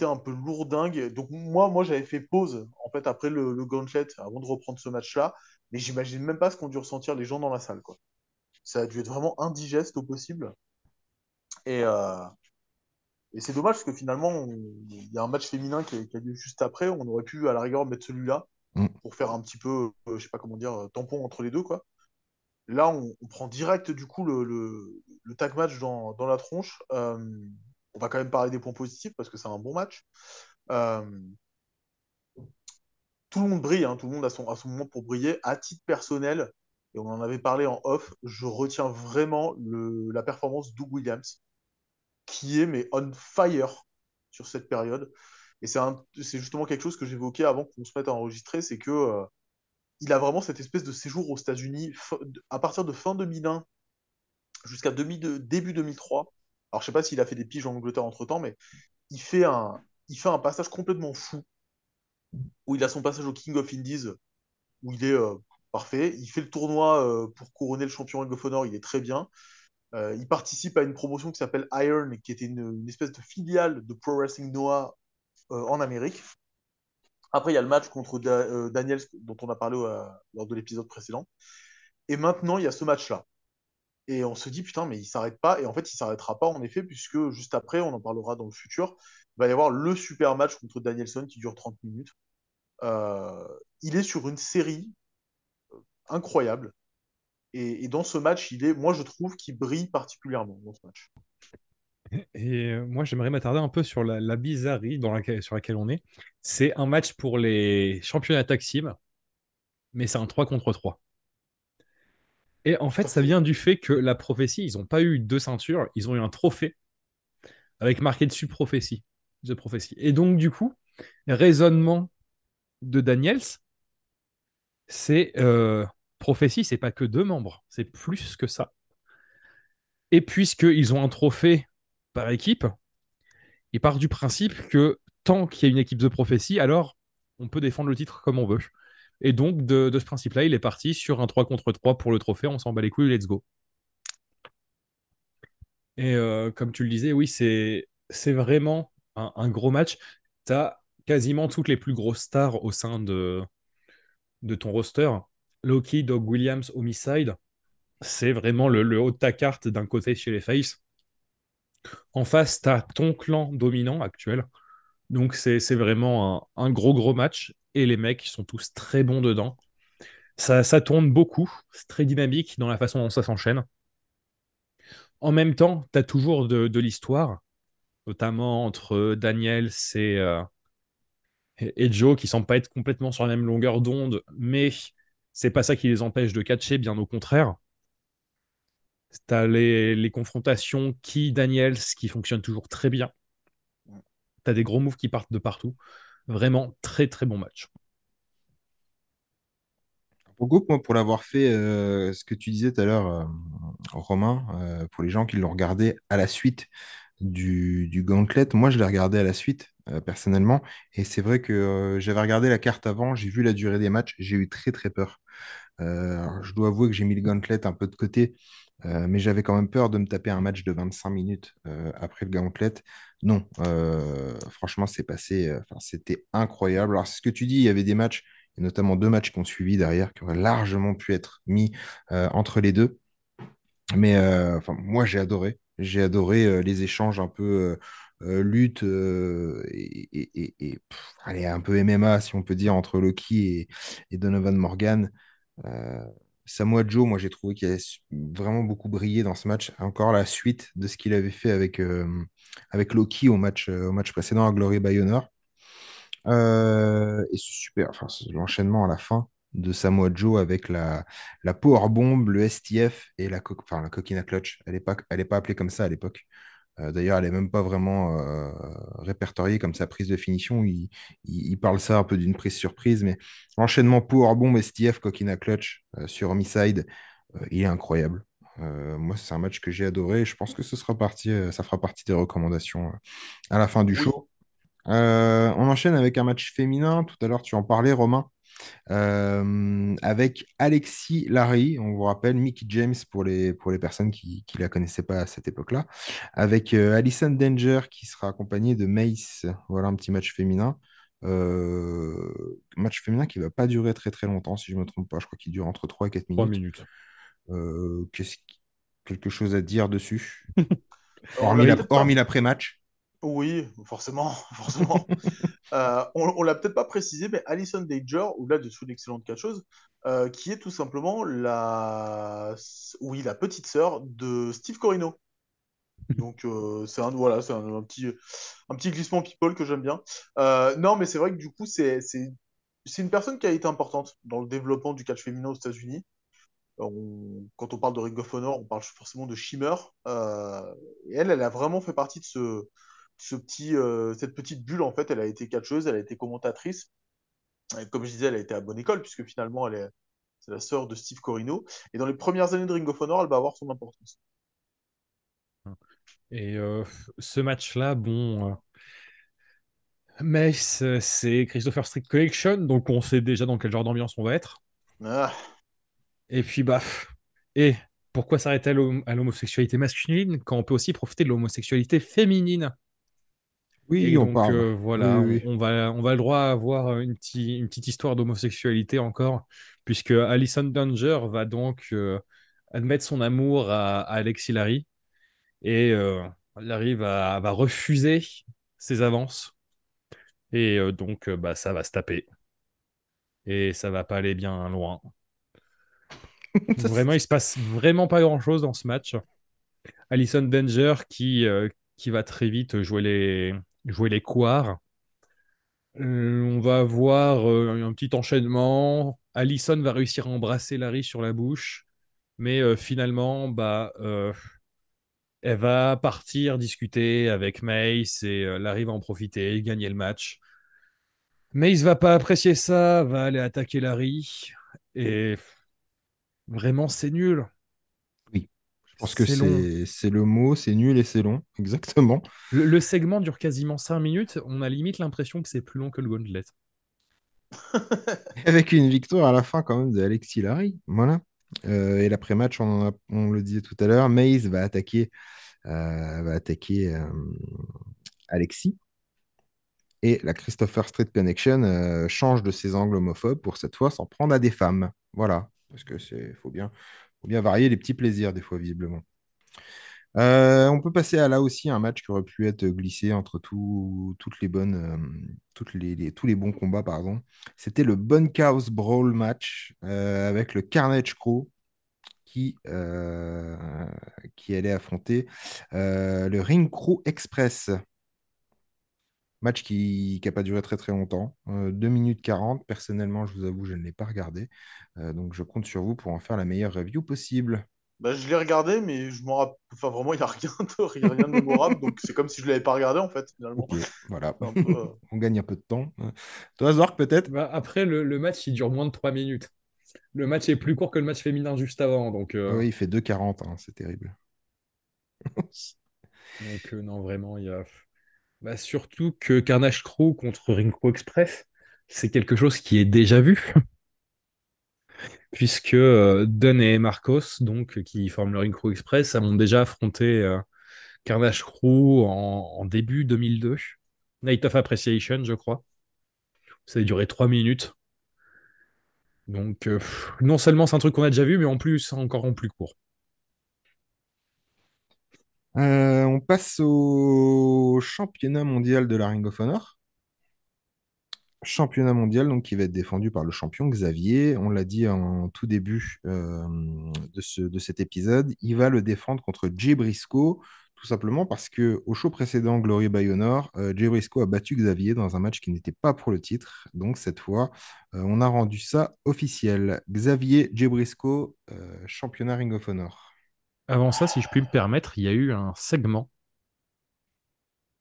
un peu lourdingue. Donc moi j'avais fait pause en fait après le gauntlet avant de reprendre ce match-là, mais j'imagine même pas ce qu'ont dû ressentir les gens dans la salle, quoi. Ça a dû être vraiment indigeste au possible. Et, euh, et c'est dommage parce que finalement, il y a un match féminin qui a lieu juste après. On aurait pu à la rigueur mettre celui-là Mm. pour faire un petit peu, je sais pas comment dire, tampon entre les deux, quoi. Là, on prend direct du coup le tag match dans la tronche. On va quand même parler des points positifs parce que c'est un bon match. Euh, tout le monde brille, hein, tout le monde a son moment pour briller. À titre personnel, et on en avait parlé en off, je retiens vraiment la performance de Doug Williams, qui est mais on fire sur cette période. Et c'est justement quelque chose que j'évoquais avant qu'on se mette à enregistrer, c'est que il a vraiment cette espèce de séjour aux États-Unis à partir de fin 2001 jusqu'à début 2003. Alors je sais pas s'il a fait des piges en Angleterre entre temps, mais il fait un passage complètement fou où il a son passage au King of Indies où il est parfait. Il fait le tournoi pour couronner le champion Ring of Honor, il est très bien. Il participe à une promotion qui s'appelle Iron, qui était une espèce de filiale de Pro Wrestling Noah en Amérique. Après, il y a le match contre Daniels, dont on a parlé lors de l'épisode précédent. Et maintenant, il y a ce match-là. Et on se dit, putain, mais il s'arrête pas. Et en fait, il s'arrêtera pas, en effet, puisque juste après, on en parlera dans le futur, il va y avoir le super match contre Danielson qui dure 30 minutes. Euh, il est sur une série incroyable. Et dans ce match, moi, je trouve qu'il brille particulièrement dans ce match. Et moi, j'aimerais m'attarder un peu sur la bizarrerie sur laquelle on est. C'est un match pour les championnats tag team, mais c'est un 3 contre 3. Et en Tout fait, à ça fait. vient du fait que la prophétie, ils n'ont pas eu deux ceintures, ils ont eu un trophée avec marqué dessus prophétie. The Prophecy. Et donc, du coup, raisonnement de Daniels, c'est prophétie, c'est pas que deux membres, c'est plus que ça. Et puisqu'ils ont un trophée par équipe, il part du principe que tant qu'il y a une équipe de prophétie, alors on peut défendre le titre comme on veut. Et donc, de ce principe-là, il est parti sur un 3 contre 3 pour le trophée. On s'en bat les couilles, let's go. Et comme tu le disais, oui, c'est vraiment un gros match. Tu as quasiment toutes les plus grosses stars au sein de ton roster. Loki, Dog Williams, Homicide, c'est vraiment le haut de ta carte d'un côté chez les Face. En face, tu as ton clan dominant actuel. Donc c'est vraiment un gros gros match. Et les mecs sont tous très bons dedans. Ça tourne beaucoup. C'est très dynamique dans la façon dont ça s'enchaîne. En même temps, tu as toujours de l'histoire, notamment entre Daniels et Joe, qui semblent pas être complètement sur la même longueur d'onde, mais c'est pas ça qui les empêche de catcher, bien au contraire. T'as les confrontations Daniels qui fonctionnent toujours très bien. T'as des gros moves qui partent de partout. Vraiment très très bon match. Beaucoup, moi, pour l'avoir fait, ce que tu disais tout à l'heure, Romain, pour les gens qui l'ont regardé à la suite du Gauntlet, moi, je l'ai regardé à la suite personnellement. Et c'est vrai que j'avais regardé la carte avant, j'ai vu la durée des matchs, j'ai eu très très peur. Alors, je dois avouer que j'ai mis le gauntlet un peu de côté, mais j'avais quand même peur de me taper un match de 25 minutes après le gauntlet. Non, franchement, enfin, c'était incroyable. Alors, c'est ce que tu dis, il y avait des matchs, et notamment deux matchs qui ont suivi derrière, qui auraient largement pu être mis entre les deux. Mais enfin, moi, j'ai adoré. J'ai adoré les échanges un peu lutte allez, un peu MMA, si on peut dire, entre Loki et Donovan Morgan. Euh, Samoa Joe, moi, j'ai trouvé qu'il a vraiment beaucoup brillé dans ce match. Encore la suite de ce qu'il avait fait avec Loki au match précédent à Glory by Honor. Et c'est super, enfin, c'est l'enchaînement à la fin de Samoa Joe avec la powerbomb, le STF et la coquina clutch. Elle est pas appelée comme ça à l'époque. D'ailleurs, elle est même pas vraiment répertoriée comme sa prise de finition. Il parle ça un peu d'une prise surprise, mais l'enchaînement powerbomb, STF, coquina clutch sur Homicide, il est incroyable. Moi, c'est un match que j'ai adoré. Je pense que ça fera partie des recommandations à la fin du Oui. show. On enchaîne avec un match féminin. Tout à l'heure, tu en parlais, Romain, avec Alexis Larry. On vous rappelle, Mickey James pour les personnes qui ne la connaissaient pas à cette époque-là. Avec Alison Danger qui sera accompagnée de Mace. Voilà un petit match féminin. Match féminin qui ne va pas durer très très longtemps, si je ne me trompe pas. Je crois qu'il dure entre 3 et 4 3 minutes. minutes. Quelque chose à dire dessus, On l'a peut-être pas. hormis l'après-match. Oui, forcément, forcément. On l'a peut-être pas précisé, mais Alison Danger, au-delà de une excellente catcheuse, qui est tout simplement oui, la petite sœur de Steve Corino. Donc un petit glissement people que j'aime bien. Non, mais c'est vrai que du coup, c'est une personne qui a été importante dans le développement du catch féminin aux États-Unis. Quand on parle de Ring of Honor, on parle forcément de Shimmer. Et elle a vraiment fait partie de cette petite bulle. En fait, elle a été catcheuse, elle a été commentatrice. Et comme je disais, elle a été à bonne école, puisque finalement, c'est la sœur de Steve Corino. Et dans les premières années de Ring of Honor, elle va avoir son importance. Et ce match-là, bon, Mace, c'est Christopher Street Collection, donc on sait déjà dans quel genre d'ambiance on va être. Ah, Et puis, bah, et pourquoi s'arrêter à l'homosexualité masculine quand on peut aussi profiter de l'homosexualité féminine? Oui, Et on donc, parle. Oui, voilà, oui, oui. on va le droit à avoir une petite histoire d'homosexualité encore, puisque Alison Danger va donc admettre son amour à Alexis Larry, et Larry va refuser ses avances, et donc, bah, ça va se taper, et ça va pas aller bien loin. Ça, Vraiment, il se passe vraiment pas grand-chose dans ce match. Alison Danger qui va très vite jouer les couards. On va avoir un petit enchaînement. Allison va réussir à embrasser Larry sur la bouche, mais finalement, bah, elle va partir discuter avec Mace et Larry va en profiter, gagner le match. Mace va pas apprécier ça, va aller attaquer Larry et vraiment c'est nul, oui. Je pense que c'est long. c'est le mot, c'est nul et c'est long, exactement. Le segment dure quasiment 5 minutes, on a limite l'impression que c'est plus long que le Gauntlet. Avec une victoire à la fin quand même de Alexis Larry. Voilà. Et l'après-match, on le disait tout à l'heure, Maze va attaquer Alexis. Et la Christopher Street Connection change de ses angles homophobes pour cette fois s'en prendre à des femmes. Voilà. Parce que faut bien varier les petits plaisirs des fois, visiblement. On peut passer à là aussi un match qui aurait pu être glissé entre toutes les bonnes, tous les bons combats, pardon. C'était le Bunkhouse Brawl match avec le Carnage Crew qui, euh, qui allait affronter le Ring Crew Express. Match qui n'a pas duré très très longtemps, 2 minutes 40. Personnellement, je vous avoue, je ne l'ai pas regardé. Donc je compte sur vous pour en faire la meilleure review possible. bah, je l'ai regardé, mais je m'en rappelle. Enfin, vraiment, il n'y a il y a rien de mémorable. Donc, c'est comme si je ne l'avais pas regardé, en fait, finalement. Ok, voilà. C'est un peu. On gagne un peu de temps. Toi, Zork, peut-être? Bah, après, le match, il dure moins de 3 minutes. Le match est plus court que le match féminin juste avant, Oui, il fait 2,40, hein, c'est terrible. non, vraiment, il y a... Bah, surtout que Carnage Crew contre Ring Crew Express, c'est quelque chose qui est déjà vu, puisque Dunn et Marcos, donc, qui forment le Ring Crew Express, ont déjà affronté Carnage Crew en début 2002. Night of Appreciation, je crois. Ça a duré 3 minutes. Donc, non seulement c'est un truc qu'on a déjà vu, mais en plus, encore en plus court. On passe au championnat mondial de la Ring of Honor. Championnat mondial donc, qui va être défendu par le champion Xavier. On l'a dit en tout début de cet épisode. Il va le défendre contre Jay Briscoe, tout simplement parce que au show précédent, Glory by Honor, Jay Briscoe a battu Xavier dans un match qui n'était pas pour le titre. Donc cette fois, on a rendu ça officiel. Xavier Jay Briscoe, championnat Ring of Honor. Avant ça, si je puis me permettre, il y a eu un segment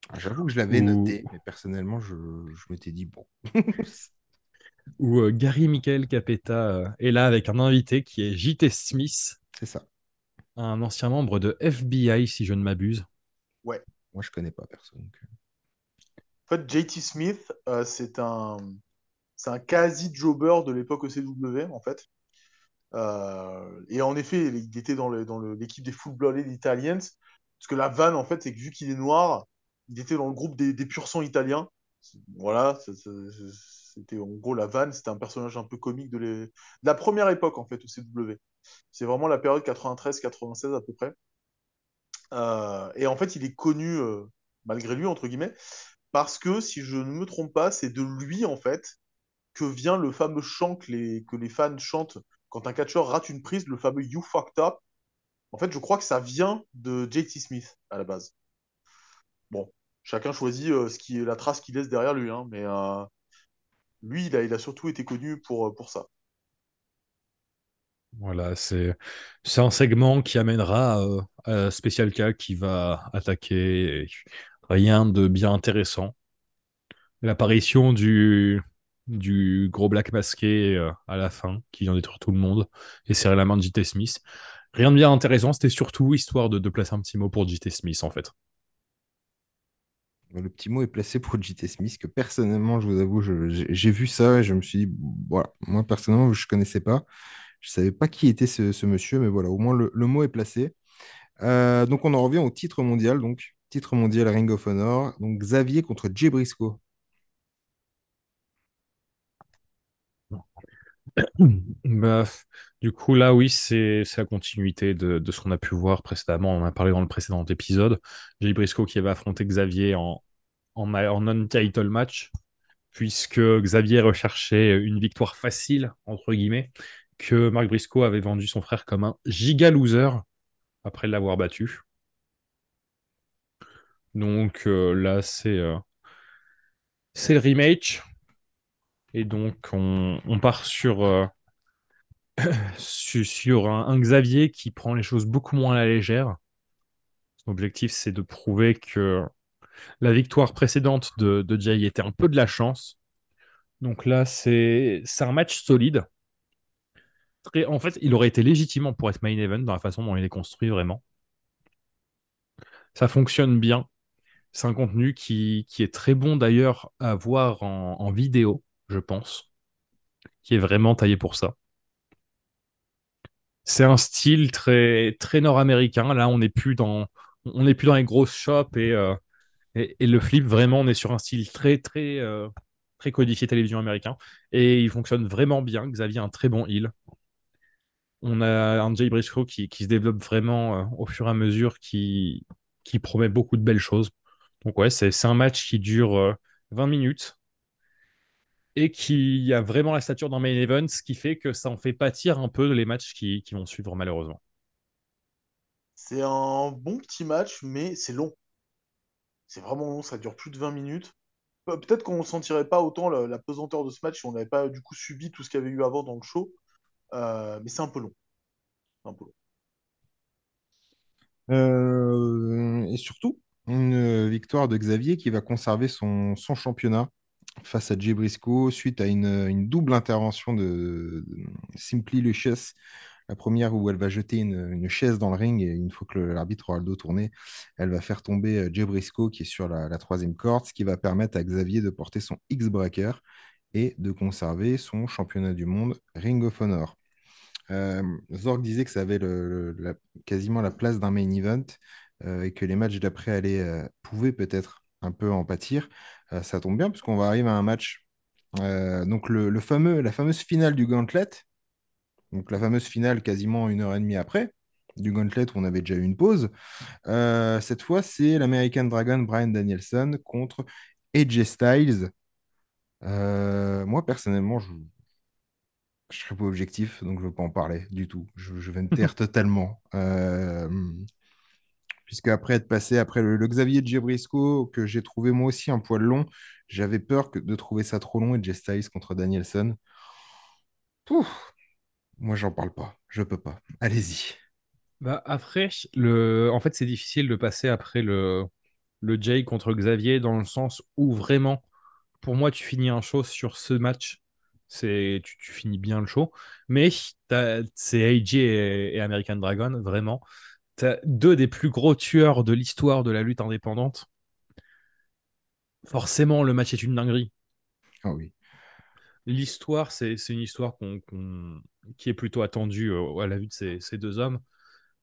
Ah, j'avoue que je l'avais où, noté, mais personnellement, je m'étais dit, bon, où Gary Michael Capetta est là avec un invité qui est J.T. Smith, c'est ça. un ancien membre de FBI, si je ne m'abuse. Ouais. Moi, je connais pas personne. En fait, JT Smith, c'est un quasi-jobber de l'époque ECW, en fait. Et en effet, il était dans l'équipe des Full-Blooded Italians. Parce que la vanne, en fait, c'est que vu qu'il est noir, il était dans le groupe des pur sang italiens. Voilà, c'était en gros la vanne. C'était un personnage un peu comique de la première époque, en fait, au CW. C'est vraiment la période 93-96 à peu près. Et en fait, il est connu, malgré lui, entre guillemets, parce que, si je ne me trompe pas, c'est de lui, en fait, que vient le fameux chant que les fans chantent quand un catcheur rate une prise, le fameux You fucked up. En fait, je crois que ça vient de JT Smith à la base. Bon, chacun choisit la trace qu'il laisse derrière lui, hein, mais lui, il a surtout été connu pour ça. Voilà, c'est un segment qui amènera à Special K qui va attaquer. Rien de bien intéressant. L'apparition du gros black masqué à la fin, qui vient détruire tout le monde et serrer la main de J.T. Smith. Rien de bien intéressant, c'était surtout histoire de placer un petit mot pour J.T. Smith en fait. Le petit mot est placé pour J.T. Smith, que personnellement, je vous avoue, j'ai vu ça et je me suis dit, voilà, moi personnellement, je ne connaissais pas. Je ne savais pas qui était ce monsieur, mais voilà, au moins le mot est placé. Donc on en revient au titre mondial, donc titre mondial Ring of Honor. Donc Xavier contre Jay Briscoe. Bah, du coup, là, oui, c'est la continuité de ce qu'on a pu voir précédemment. On en a parlé dans le précédent épisode. Jay Briscoe qui avait affronté Xavier en non-title match, puisque Xavier recherchait une victoire facile, entre guillemets, que Mark Briscoe avait vendu son frère comme un giga loser après l'avoir battu. Donc là, c'est le rematch. Et donc, on part sur un Xavier qui prend les choses beaucoup moins à la légère. Son objectif, c'est de prouver que la victoire précédente de Jay était un peu de la chance. Donc là, c'est un match solide. En fait, il aurait été légitimement pour être main event dans la façon dont il est construit vraiment. Ça fonctionne bien. C'est un contenu qui est très bon d'ailleurs à voir en vidéo, je pense, qui est vraiment taillé pour ça. C'est un style très, très nord-américain. Là, on n'est plus dans les grosses shops et le flip, vraiment, on est sur un style très, très, très codifié télévision américain. Et il fonctionne vraiment bien. Xavier a un très bon heal. On a un Jay Briscoe qui se développe vraiment au fur et à mesure, qui promet beaucoup de belles choses. Donc ouais, c'est un match qui dure 20 minutes et qui a vraiment la stature d'un main event, ce qui fait que ça en fait pâtir un peu les matchs qui vont suivre malheureusement. C'est un bon petit match, mais c'est long. C'est vraiment long, ça dure plus de 20 minutes. Peut-être qu'on ne sentirait pas autant la pesanteur de ce match si on n'avait pas du coup subi tout ce qu'il y avait eu avant dans le show. Mais c'est un peu long. C'est un peu long. Et surtout, une victoire de Xavier qui va conserver son championnat face à Jay Briscoe suite à une double intervention de Simply Lucious La première où elle va jeter une chaise dans le ring et une fois que l'arbitre aura le dos tourné, elle va faire tomber Jay Briscoe qui est sur la troisième corde, ce qui va permettre à Xavier de porter son X-Bracker et de conserver son championnat du monde Ring of Honor. Zorg disait que ça avait quasiment la place d'un main event et que les matchs d'après pouvaient peut-être un peu en pâtir. Ça tombe bien puisqu'on va arriver à un match. Donc la fameuse finale du Gauntlet, donc la fameuse finale quasiment 1 heure et demie après du Gauntlet où on avait déjà eu une pause. Cette fois, c'est l'American Dragon Bryan Danielson contre AJ Styles. Moi, personnellement, je ne serai pas objectif, donc je ne veux pas en parler du tout. Je vais me taire totalement. Puisque après être passé après le Xavier Giabrisco, que j'ai trouvé moi aussi un poil long, j'avais peur de trouver ça trop long et Jay Styles contre Danielson. Pouf, moi, j'en parle pas. Je peux pas. Allez-y. Bah après, en fait, c'est difficile de passer après le Jay contre Xavier dans le sens où vraiment, pour moi, tu finis un show sur ce match. Tu finis bien le show. Mais c'est AJ et American Dragon, vraiment. T'as deux des plus gros tueurs de l'histoire de la lutte indépendante. Forcément, le match est une dinguerie. Ah oui. L'histoire, c'est une histoire qui est plutôt attendue à la vue de ces deux hommes.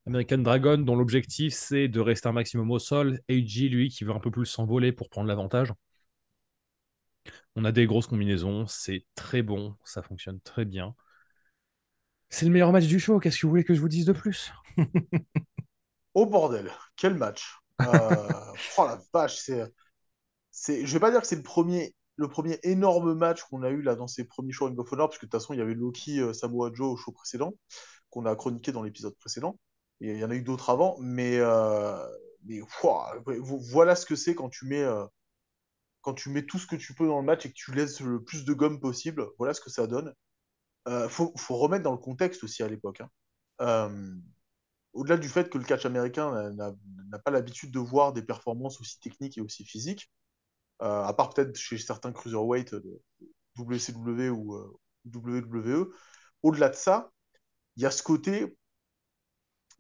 American Dragon, dont l'objectif c'est de rester un maximum au sol. AJ, lui, qui veut un peu plus s'envoler pour prendre l'avantage. On a des grosses combinaisons, c'est très bon, ça fonctionne très bien. C'est le meilleur match du show, qu'est-ce que vous voulez que je vous dise de plus? Oh bordel, quel match. Oh la vache, je vais pas dire que c'est le premier énorme match qu'on a eu là dans ces premiers shows Ring of Honor, parce que de toute façon, il y avait Loki, Samoa Joe au show précédent, qu'on a chroniqué dans l'épisode précédent. Et il y en a eu d'autres avant, mais ouah, voilà ce que c'est quand tu mets tout ce que tu peux dans le match et que tu laisses le plus de gomme possible. Voilà ce que ça donne. Faut remettre dans le contexte aussi à l'époque, hein. Euh, Au-delà du fait que le catch américain n'a pas l'habitude de voir des performances aussi techniques et aussi physiques, à part peut-être chez certains cruiserweight de WCW ou WWE. Au-delà de ça, il y a ce côté,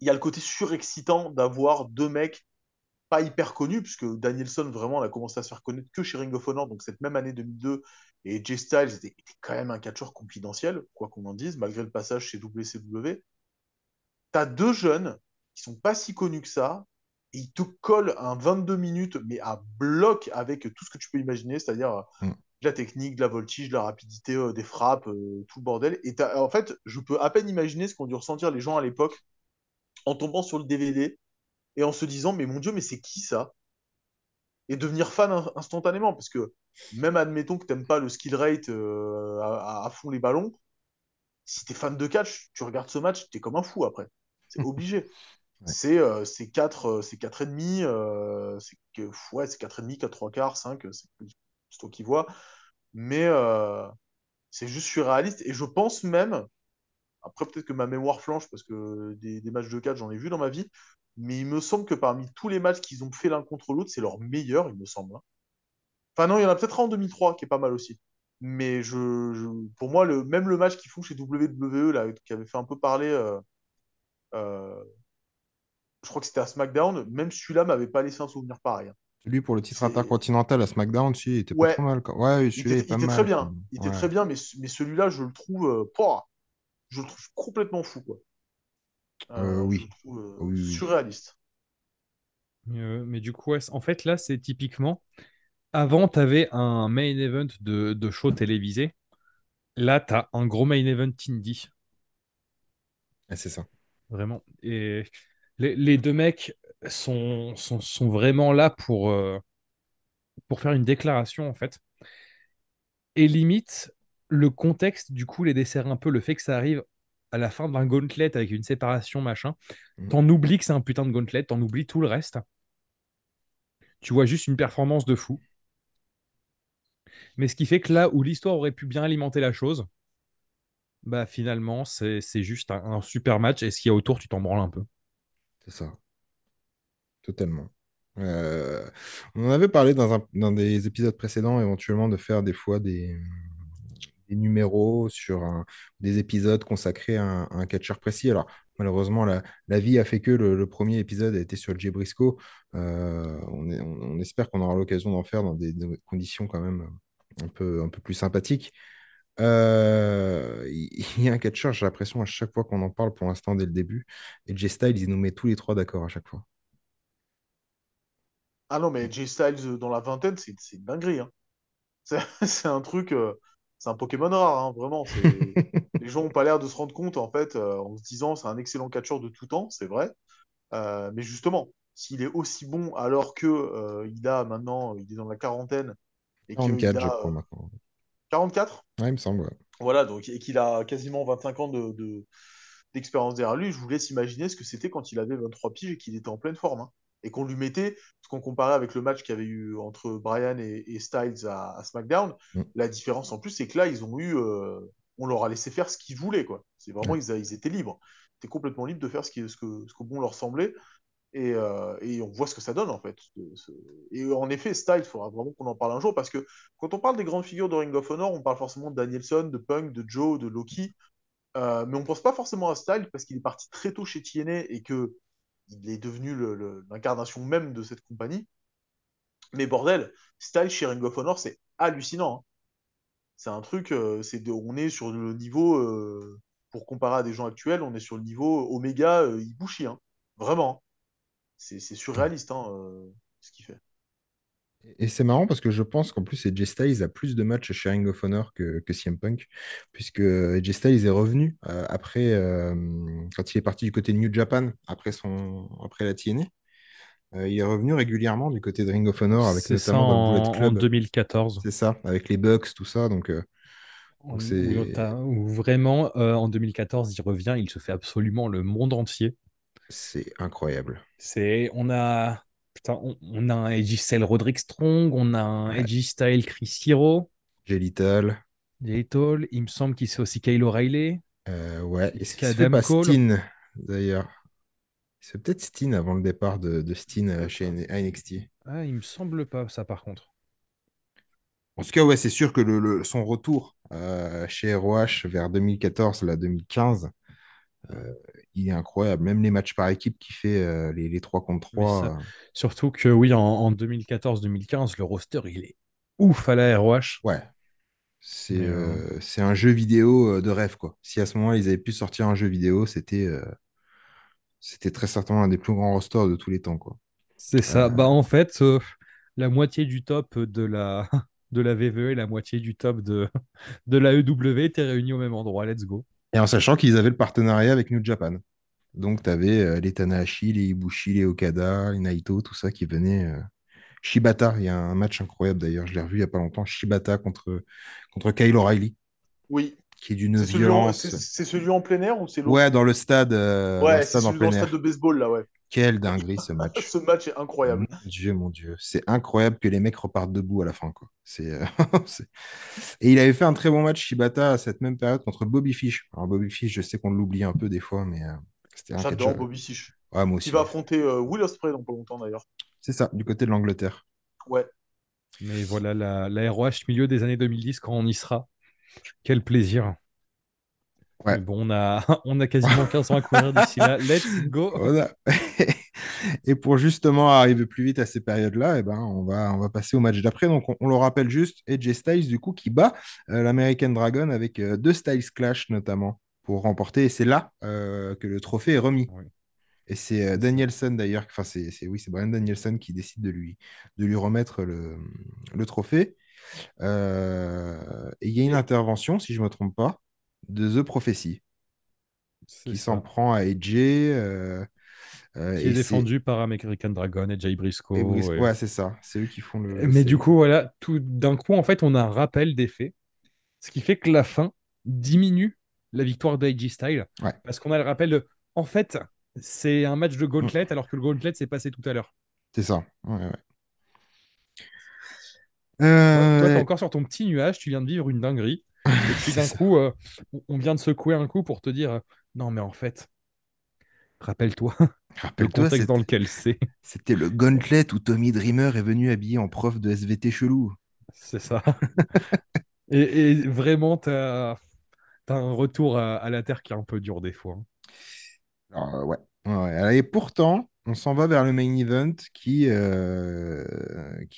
il y a le côté surexcitant d'avoir deux mecs pas hyper connus, puisque Danielson vraiment on a commencé à se faire connaître que chez Ring of Honor, donc cette même année 2002, et Jay Styles était quand même un catcheur confidentiel, quoi qu'on en dise, malgré le passage chez WCW. T'as deux jeunes qui sont pas si connus que ça, et ils te collent un 22 minutes, mais à bloc avec tout ce que tu peux imaginer, c'est-à-dire Mm. de la technique, de la voltige, de la rapidité des frappes, tout le bordel. Et en fait, je peux à peine imaginer ce qu'ont dû ressentir les gens à l'époque en tombant sur le DVD et en se disant, mais mon Dieu, mais c'est qui ça? Et devenir fan instantanément, parce que même admettons que t'aimes pas le skill rate à fond les ballons, si t'es fan de catch, tu regardes ce match, t'es comme un fou après. C'est obligé. Ouais. C'est 4 et demi, ouais, c'est 4 et demi, 4 3 quarts, 5, c'est toi qui vois. Mais c'est juste surréaliste. Et je pense même, après peut-être que ma mémoire flanche, parce que des matchs de catch, j'en ai vu dans ma vie, mais il me semble que parmi tous les matchs qu'ils ont fait l'un contre l'autre, c'est leur meilleur, il me semble, hein. Enfin non, il y en a peut-être un en 2003 qui est pas mal aussi. Mais pour moi, même le match qu'ils font chez WWE, là, qui avait fait un peu parler, euh, je crois que c'était à SmackDown, même celui-là m'avait pas laissé un souvenir pareil, hein. Celui pour le titre C'est... intercontinental à SmackDown, si, il était pas trop Ouais, mal. Ouais, il celui-là était, est il pas était très mal quand bien. même. Il était Ouais. très bien, mais celui-là, je le trouve complètement fou, quoi. Je le Oui. trouve Oui, oui. surréaliste. Mais du coup, ouais, en fait, là, c'est typiquement. Avant, tu avais un main event de show télévisé. Là, tu as un gros main event indie. Ah, c'est ça. Vraiment. Et les deux mecs sont vraiment là pour faire une déclaration, en fait. Et limite, le contexte, du coup, les dessert un peu. Le fait que ça arrive à la fin d'un gauntlet avec une séparation, machin. Mm. T'en oublies que c'est un putain de gauntlet, t'en oublies tout le reste. Tu vois juste une performance de fou. Mais ce qui fait que là où l'histoire aurait pu bien alimenter la chose, bah finalement, c'est juste un super match. Et ce qu'il y a autour, tu t'en branles un peu. C'est ça. Totalement. On en avait parlé dans des épisodes précédents, éventuellement, de faire des fois des numéros sur des épisodes consacrés à un catcheur précis. Alors, malheureusement, la vie a fait que le premier épisode a été sur Jay Briscoe. On espère qu'on aura l'occasion d'en faire dans des conditions quand même un peu plus sympathiques. Il y a un catcheur, j'ai l'impression à chaque fois qu'on en parle pour l'instant dès le début, et Jay Styles, il nous met tous les trois d'accord à chaque fois. Ah non, mais Jay Styles dans la vingtaine, c'est une dinguerie, hein. C'est c'est un truc, c'est un Pokémon rare, hein, vraiment. Les gens n'ont pas l'air de se rendre compte, en fait, en se disant c'est un excellent catcheur de tout temps, c'est vrai. Mais justement, s'il est aussi bon alors que il a maintenant, il est dans la quarantaine et qu'il 44, je a crois, maintenant. 44, Ouais, il me semble, ouais. voilà, donc, et qu'il a quasiment 25 ans d'expérience derrière lui, je vous laisse imaginer ce que c'était quand il avait 23 piges et qu'il était en pleine forme, hein. Et qu'on lui mettait, ce qu'on comparait avec le match qu'il y avait eu entre Bryan et Styles à SmackDown, Mm. la différence en plus, c'est que là, on leur a laissé faire ce qu'ils voulaient, quoi. C'est vraiment, Ouais. ils étaient libres. Ils étaient complètement libres de faire ce que bon leur semblait. Et on voit ce que ça donne, en fait. Et en effet, Styles, il faudra vraiment qu'on en parle un jour, parce que quand on parle des grandes figures de Ring of Honor, on parle forcément de Danielson, de Punk, de Joe, de Loki, mais on pense pas forcément à Styles parce qu'il est parti très tôt chez TNA et que il est devenu l'incarnation même de cette compagnie. Mais bordel, Styles chez Ring of Honor, c'est hallucinant, hein. C'est un truc, on est sur le niveau, pour comparer à des gens actuels, on est sur le niveau Omega Ibushi, hein. Vraiment, hein. C'est surréaliste, hein, ce qu'il fait. Et c'est marrant parce que je pense qu'en plus, AJ Styles a plus de matchs chez Ring of Honor que CM Punk, puisque AJ Styles est revenu après, quand il est parti du côté de New Japan, après la TNA. Il est revenu régulièrement du côté de Ring of Honor, avec C'est ça notamment dans le Bullet en Club. 2014. C'est ça, avec les Bucks, tout ça. Donc Où vraiment, en 2014, il revient, il se fait absolument le monde entier. c'est incroyable. On a un Edgy Style Roderick Strong, on a un Ouais. Edgy Style Chris Hero, Jay Lethal. Jay Lethal, il me semble qu'il se fait aussi Kyle O'Reilly, Ouais. il Est-ce se qu'il fait se fait Adam pas Cole. Steen, d'ailleurs? C'est peut-être Steen avant le départ de Steen chez NXT. Ah, il me semble pas ça par contre. En tout cas, ouais, c'est sûr que son retour chez ROH vers 2014, là, 2015, euh, il est incroyable. Même les matchs par équipe qu'il fait, les 3 contre Mais ça, 3, surtout que oui, en 2014-2015, le roster, il est ouf à la ROH. ouais, Mais c'est un jeu vidéo de rêve, quoi. Si à ce moment-là, ils avaient pu sortir un jeu vidéo, c'était très certainement un des plus grands rosters de tous les temps, quoi. c'est Euh, ça. Bah en fait, la moitié du top de la de la VVE et la moitié du top de la EW étaient réunis au même endroit. Let's go. et en sachant qu'ils avaient le partenariat avec New Japan. Donc, tu avais les Tanahashi, les Ibushi, les Okada, les Naito, tout ça qui venait. Shibata, il y a un match incroyable d'ailleurs, je l'ai revu il n'y a pas longtemps. Shibata contre Kyle O'Reilly, Oui. qui est d'une violence. C'est celui en plein air ou c'est Ouais, l'autre? dans le Ouais, c'est stade en celui dans plein le stade de air. baseball, là, ouais. Quelle dinguerie ce match. Ce match est incroyable. Mon Dieu. C'est incroyable que les mecs repartent debout à la fin, quoi. c'est- Et il avait fait un très bon match, Shibata, à cette même période contre Bobby Fish. Alors, Bobby Fish, je sais qu'on l'oublie un peu des fois, mais c'était un J'adore catcheur. Bobby Fish. Ouais, moi Qui aussi. va affronter Will Ospreay dans pas longtemps, d'ailleurs. C'est ça, du côté de l'Angleterre. Ouais. Mais voilà, la ROH milieu des années 2010 quand on y sera. Quel plaisir. Ouais. Mais bon, on a quasiment 15 ans à courir d'ici là. Let's go. Voilà. Et pour justement arriver plus vite à ces périodes-là, eh ben, on va passer au match d'après. Donc, on le rappelle juste, AJ Styles, du coup, qui bat l'American Dragon avec deux Styles Clash notamment pour remporter. Et c'est là que le trophée est remis. Oui, Et c'est c'est ça. Danielson d'ailleurs, enfin, oui, c'est Brian Danielson qui décide de lui remettre le trophée. Et il y a une Et intervention, si je ne me trompe pas, de The Prophecy c'est qui s'en ça. prend à AJ. Qui est Et c'est défendu par American Dragon et Jay Briscoe. Ouais, c'est ça. C'est eux qui font Mais du coup, voilà, tout d'un coup, en fait, on a un rappel des faits. Ce qui fait que la fin diminue la victoire d'AJ Styles. Ouais, Parce qu'on a le rappel de. En fait, c'est un match de mm, gauntlet alors que le gauntlet s'est passé tout à l'heure. c'est ça. Ouais, ouais. Toi, t'es Euh, encore sur ton petit nuage, tu viens de vivre une dinguerie. Et puis c'est d'un ça. coup, on vient de secouer un coup pour te dire non, mais en fait, rappelle-toi le Rappelle-toi, contexte dans lequel c'est. c'était le Gauntlet où Tommy Dreamer est venu habillé en prof de SVT chelou. C'est ça. Et vraiment, t'as un retour à la Terre qui est un peu dur des fois, hein. Ouais. Ouais. Et pourtant, on s'en va vers le main event qui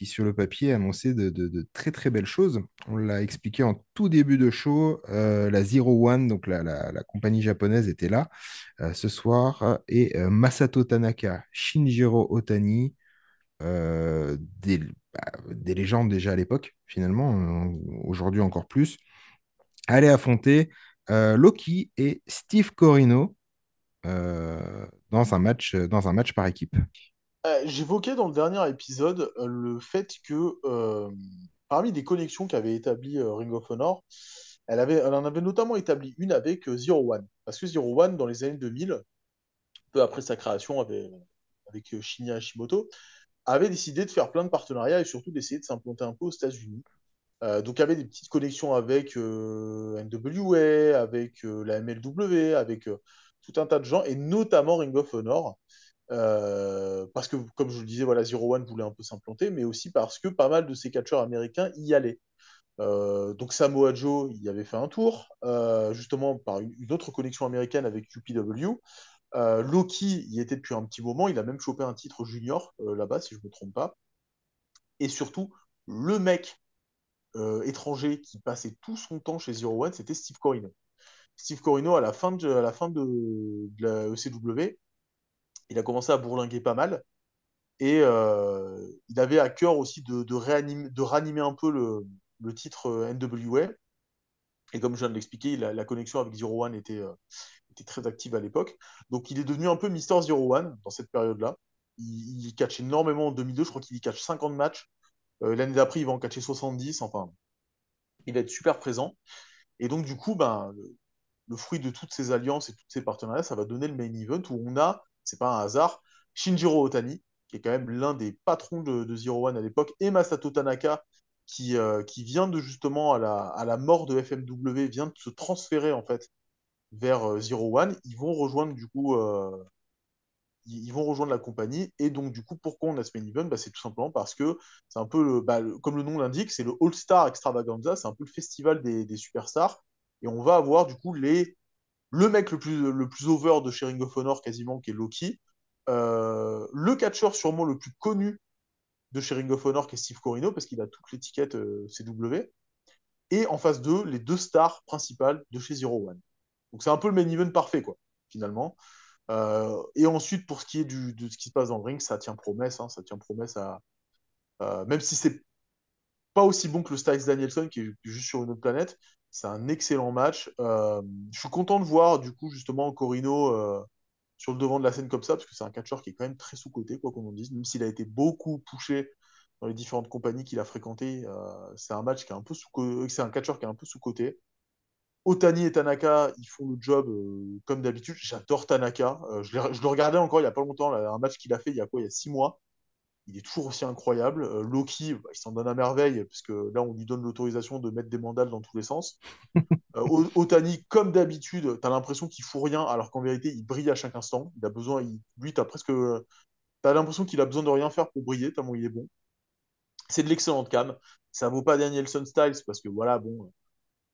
sur le papier, annonçait de très très belles choses. On l'a expliqué en tout début de show. La Zero One, donc la compagnie japonaise, était là ce soir. Et Masato Tanaka, Shinjiro Otani, euh, des, des légendes déjà à l'époque, finalement, aujourd'hui encore plus, allaient affronter Loki et Steve Corino dans un match par équipe. J'évoquais dans le dernier épisode le fait que parmi des connexions qu'avait établies Ring of Honor, elle en avait notamment établi une avec Zero One. Parce que Zero One, dans les années 2000, peu après sa création avec Shinya Hashimoto, avait décidé de faire plein de partenariats et surtout d'essayer de s'implanter un peu aux États-Unis. Donc, il y avait des petites connexions avec NWA, avec la MLW, avec tout un tas de gens, et notamment Ring of Honor. Parce que, comme je le disais, voilà, Zero One voulait un peu s'implanter, mais aussi parce que pas mal de ces catcheurs américains y allaient. Donc Samoa Joe y avait fait un tour, justement par une autre connexion américaine avec UPW. Loki y était depuis un petit moment, il a même chopé un titre junior là-bas, si je ne me trompe pas. Et surtout, le mec étranger qui passait tout son temps chez Zero One, c'était Steve Corino. Steve Corino, à la fin de la ECW, il a commencé à bourlinguer pas mal. Et il avait à cœur aussi de ranimer un peu le titre NWA. Et comme je viens de l'expliquer, la connexion avec Zero One était très active à l'époque. Donc il est devenu un peu Mister Zero One dans cette période-là. Il catch énormément en 2002, je crois qu'il y catch 50 matchs. L'année d'après, il va en catcher 70. Enfin, il va être super présent. Et donc, du coup, ben, le fruit de toutes ces alliances et tous ces partenariats, ça va donner le main event où on a, c'est pas un hasard, Shinjiro Otani, qui est quand même l'un des patrons de Zero One à l'époque, et Masato Tanaka, qui vient de justement à la mort de FMW, vient de se transférer en fait vers Zero One. Ils vont rejoindre du coup ils vont rejoindre la compagnie. Et donc, du coup, pourquoi on a ce main event? Bah, c'est tout simplement parce que c'est un peu, comme le nom l'indique, c'est le All-Star Extravaganza, c'est un peu le festival des superstars. Et on va avoir, du coup, le mec le plus over de chez Ring of Honor, quasiment, qui est Loki. Le catcheur, sûrement le plus connu de chez Ring of Honor, qui est Steve Corino, parce qu'il a toute l'étiquette CW. Et en face d'eux, les deux stars principales de chez Zero One. Donc, c'est un peu le main event parfait, quoi, finalement. Et ensuite, pour ce qui est de ce qui se passe dans le ring, ça tient promesse. Hein, ça tient promesse même si c'est pas aussi bon que le Styles Danielson, qui est juste sur une autre planète, c'est un excellent match. Je suis content de voir, du coup, justement, Corino sur le devant de la scène comme ça, parce que c'est un catcheur qui est quand même très sous-coté, quoi qu'on en dise, même s'il a été beaucoup poussé dans les différentes compagnies qu'il a fréquentées. C'est un match qui est un peu c'est un catcheur qui est un peu sous-coté. Otani et Tanaka, ils font le job comme d'habitude. J'adore Tanaka. Je le regardais encore il n'y a pas longtemps, là, un match qu'il a fait il y a quoi, il y a 6 mois. Il est toujours aussi incroyable. Loki, bah, il s'en donne à merveille, parce que là, on lui donne l'autorisation de mettre des mandales dans tous les sens. Otani, comme d'habitude, tu as l'impression qu'il fout rien, alors qu'en vérité, il brille à chaque instant. Il a besoin, lui, t'as l'impression qu'il a besoin de rien faire pour briller, tellement il est bon. C'est de l'excellente cam. Ça vaut pas Danielson Styles, parce que voilà, bon,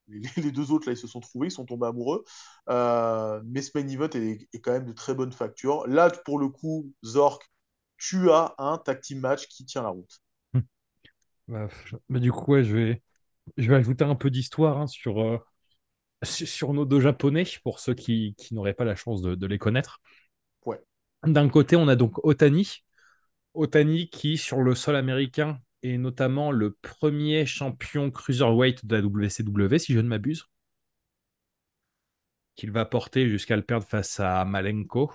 les deux autres, là, ils se sont trouvés, ils sont tombés amoureux. Mais ce main event est quand même de très bonne facture. Là, pour le coup, Zork, tu as un tag team match qui tient la route. Bah, mais du coup, ouais, je vais ajouter un peu d'histoire, hein, sur nos deux japonais, pour ceux qui n'auraient pas la chance de les connaître. Ouais. D'un côté, on a donc Otani. Otani qui, sur le sol américain, est notamment le premier champion cruiserweight de la WCW, si je ne m'abuse, qu'il va porter jusqu'à le perdre face à Malenko.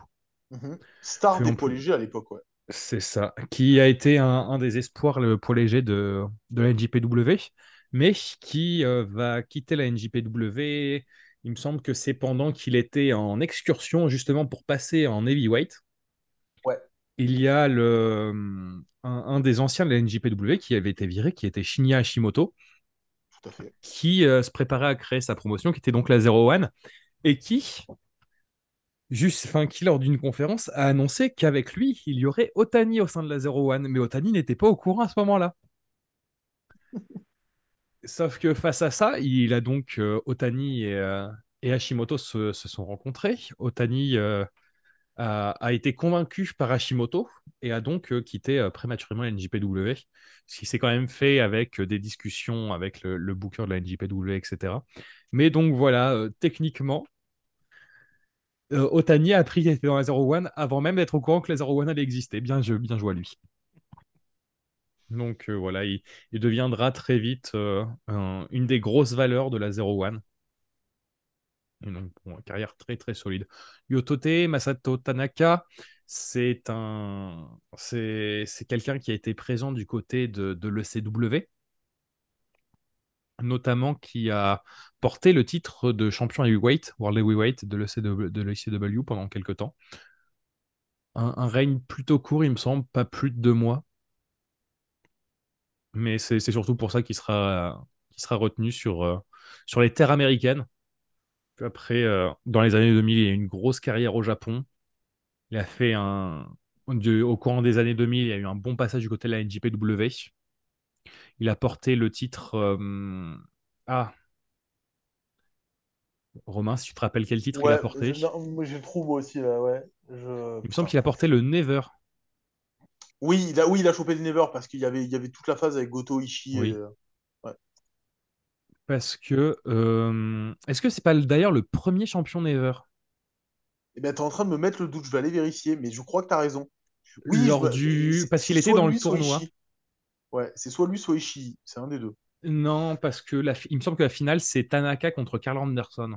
Mhm. Star Puis des on poids peut- légers à l'époque, ouais. C'est ça, qui a été un des espoirs le poids léger de la NJPW, mais qui va quitter la NJPW. Il me semble que c'est pendant qu'il était en excursion justement pour passer en heavyweight. Ouais, Il y a un des anciens de la NJPW qui avait été viré, qui était Shinya Hashimoto, tout à fait. qui se préparait à créer sa promotion, qui était donc la Zero One, et qui lors d'une conférence, a annoncé qu'avec lui, il y aurait Otani au sein de la Zero One. Mais Otani n'était pas au courant à ce moment-là. Sauf que face à ça, il a donc Otani et Hashimoto se sont rencontrés. Otani a été convaincu par Hashimoto et a donc quitté prématurément la NJPW, ce qui s'est quand même fait avec des discussions avec le booker de la NJPW, etc. Mais donc voilà, techniquement, Otani a appris qu'il était dans la 01 avant même d'être au courant que la 01 allait exister. Bien joué à lui. Donc voilà, il deviendra très vite une des grosses valeurs de la 01. Et donc, bon, carrière très très solide. Yotote Masato Tanaka, c'est quelqu'un qui a été présent du côté de l'ECW, notamment qui a porté le titre de champion heavyweight, World Heavyweight de l'ECW pendant quelques temps. Un règne plutôt court, il me semble, pas plus de 2 mois, mais c'est surtout pour ça qu'il sera retenu sur les terres américaines. Puis après, dans les années 2000, il a eu une grosse carrière au Japon. Il a fait au courant des années 2000, il y a eu un bon passage du côté de la NJPW. Il a porté le titre. Ah, Romain, si tu te rappelles quel titre il a Ouais, porté. non, moi je le trouve moi aussi là, ouais. Il me semble Putain. qu'il a porté le Never. Oui, il a chopé le Never parce qu'il y avait toute la phase avec Goto Ishii. Oui. Ouais. Parce que. Est-ce que c'est pas d'ailleurs le premier champion Never? Et ben t'es en train de me mettre le doute, je vais aller vérifier, mais je crois que t'as raison. Oui, Parce c'est qu'il était soit dans le lui, soit tournoi. Ishii. Ouais, c'est soit lui, soit Ishii. C'est un des deux. Non, parce que il me semble que la finale, c'est Tanaka contre Carl Anderson.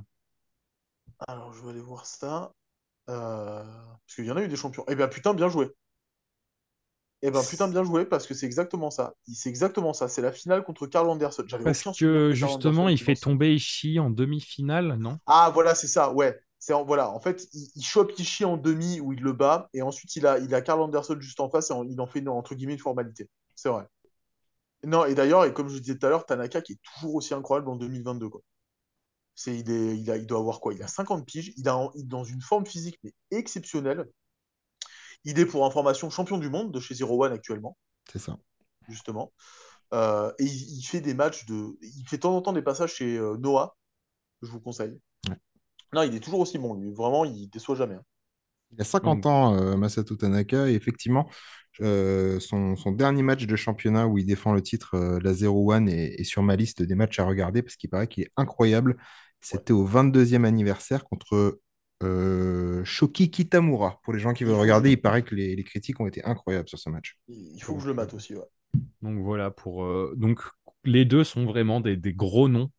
Alors je vais aller voir ça. Parce qu'il y en a eu des champions. Eh ben putain, bien joué. Eh ben putain, bien joué parce que c'est exactement ça. C'est exactement ça. C'est la finale contre Carl Anderson. J'avais Parce aucun souvenir que que Carl Anderson justement, il était dans fait ça. tomber Ishii en demi-finale, non? Ah, voilà, c'est ça, ouais. Voilà, en fait, il chope Ishii en demi où il le bat, et ensuite il a Carl Anderson juste en face et il en fait entre guillemets une formalité. C'est vrai. Non, et d'ailleurs, et comme je disais tout à l'heure, Tanaka qui est toujours aussi incroyable en 2022, quoi. Il doit avoir quoi? Il a 50 piges, il est dans une forme physique mais exceptionnelle. Il est pour information champion du monde de chez Zero One actuellement, C'est ça. justement. Et il fait des matchs de. Il fait de temps en temps des passages chez Noah, que je vous conseille. Ouais. Non, il est toujours aussi bon, lui. Vraiment, il déçoit jamais, hein. Il a 50 Donc, ans, Masato Tanaka, et effectivement, son dernier match de championnat où il défend le titre, la 01, est sur ma liste des matchs à regarder parce qu'il paraît qu'il est incroyable. Ouais. C'était au 22e anniversaire contre Shoki Kitamura. Pour les gens qui Il veulent faut que je, regarder, il paraît que les critiques ont été incroyables sur ce match. il faut que donc, je le euh, mate aussi, ouais. donc voilà donc les deux sont vraiment des gros noms.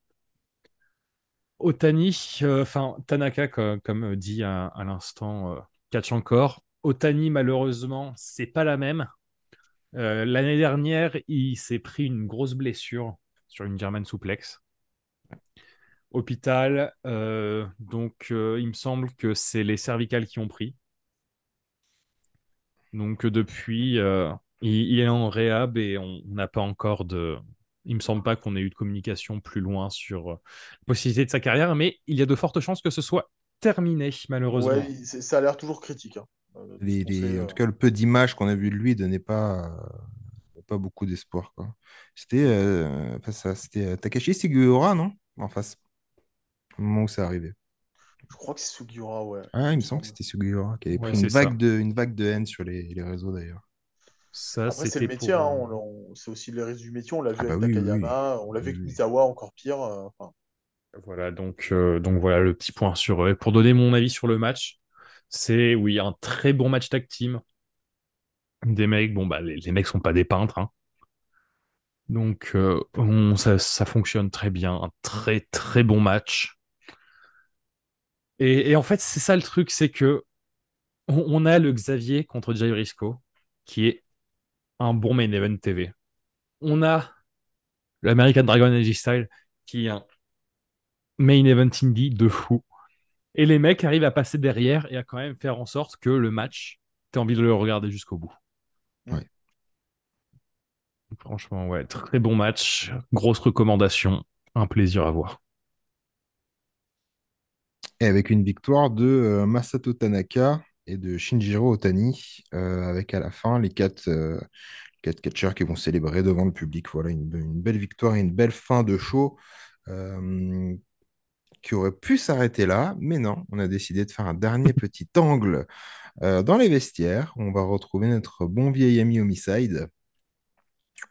Otani, enfin Tanaka, comme dit à l'instant Catch encore. Otani, malheureusement, c'est pas la même. L'année dernière, il s'est pris une grosse blessure sur une German suplex. Hôpital, donc il me semble que c'est les cervicales qui ont pris. Donc depuis, il est en réhab et on n'a pas encore de. Il me semble pas qu'on ait eu de communication plus loin sur la possibilité de sa carrière, mais il y a de fortes chances que ce soit terminé, Ouais, malheureusement. ça a l'air toujours critique, hein, de ce qu'on sait. En tout cas, le peu d'images qu'on a vu de lui donnait pas beaucoup d'espoir, quoi. C'était Takashi Sugiura, non? En face, au moment où c'est arrivé. Je crois que c'est Sugiura, ouais, Ah, il il me me semble que semble. c'était Sugiura qui avait Ouais, pris c'est ça. une vague de haine sur les réseaux d'ailleurs. Ça, Après, c'est le c'était métier, hein, pour. c'est aussi les risques du métier. On l'a Ah vu bah avec oui, oui, oui. Nakayama, on l'a vu Oui, avec oui. Misawa, encore pire. Enfin, Voilà, donc voilà le petit point sur eux. Pour donner mon avis sur le match, c'est oui, un très bon match tag team. Des mecs, bon, bah, les mecs sont pas des peintres, hein. Donc, ça fonctionne très bien. Un très, très bon match. Et en fait, c'est ça le truc, c'est que on a le Xavier contre Jay Briscoe, qui est un bon main event TV. On a l'American Dragon Energy Style, qui est un main event indie de fou. Et les mecs arrivent à passer derrière et à quand même faire en sorte que le match, tu as envie de le regarder jusqu'au bout. hmm. Ouais. Franchement, ouais, très bon match. Grosse recommandation. Un plaisir à voir. Et avec une victoire de Masato Tanaka et de Shinjiro Otani, avec à la fin Quatre catcheurs qui vont célébrer devant le public. Voilà, une belle victoire et une belle fin de show euh, qui aurait pu s'arrêter là, mais non, on a décidé de faire un dernier petit angle dans les vestiaires. On va retrouver notre bon vieil ami Homicide,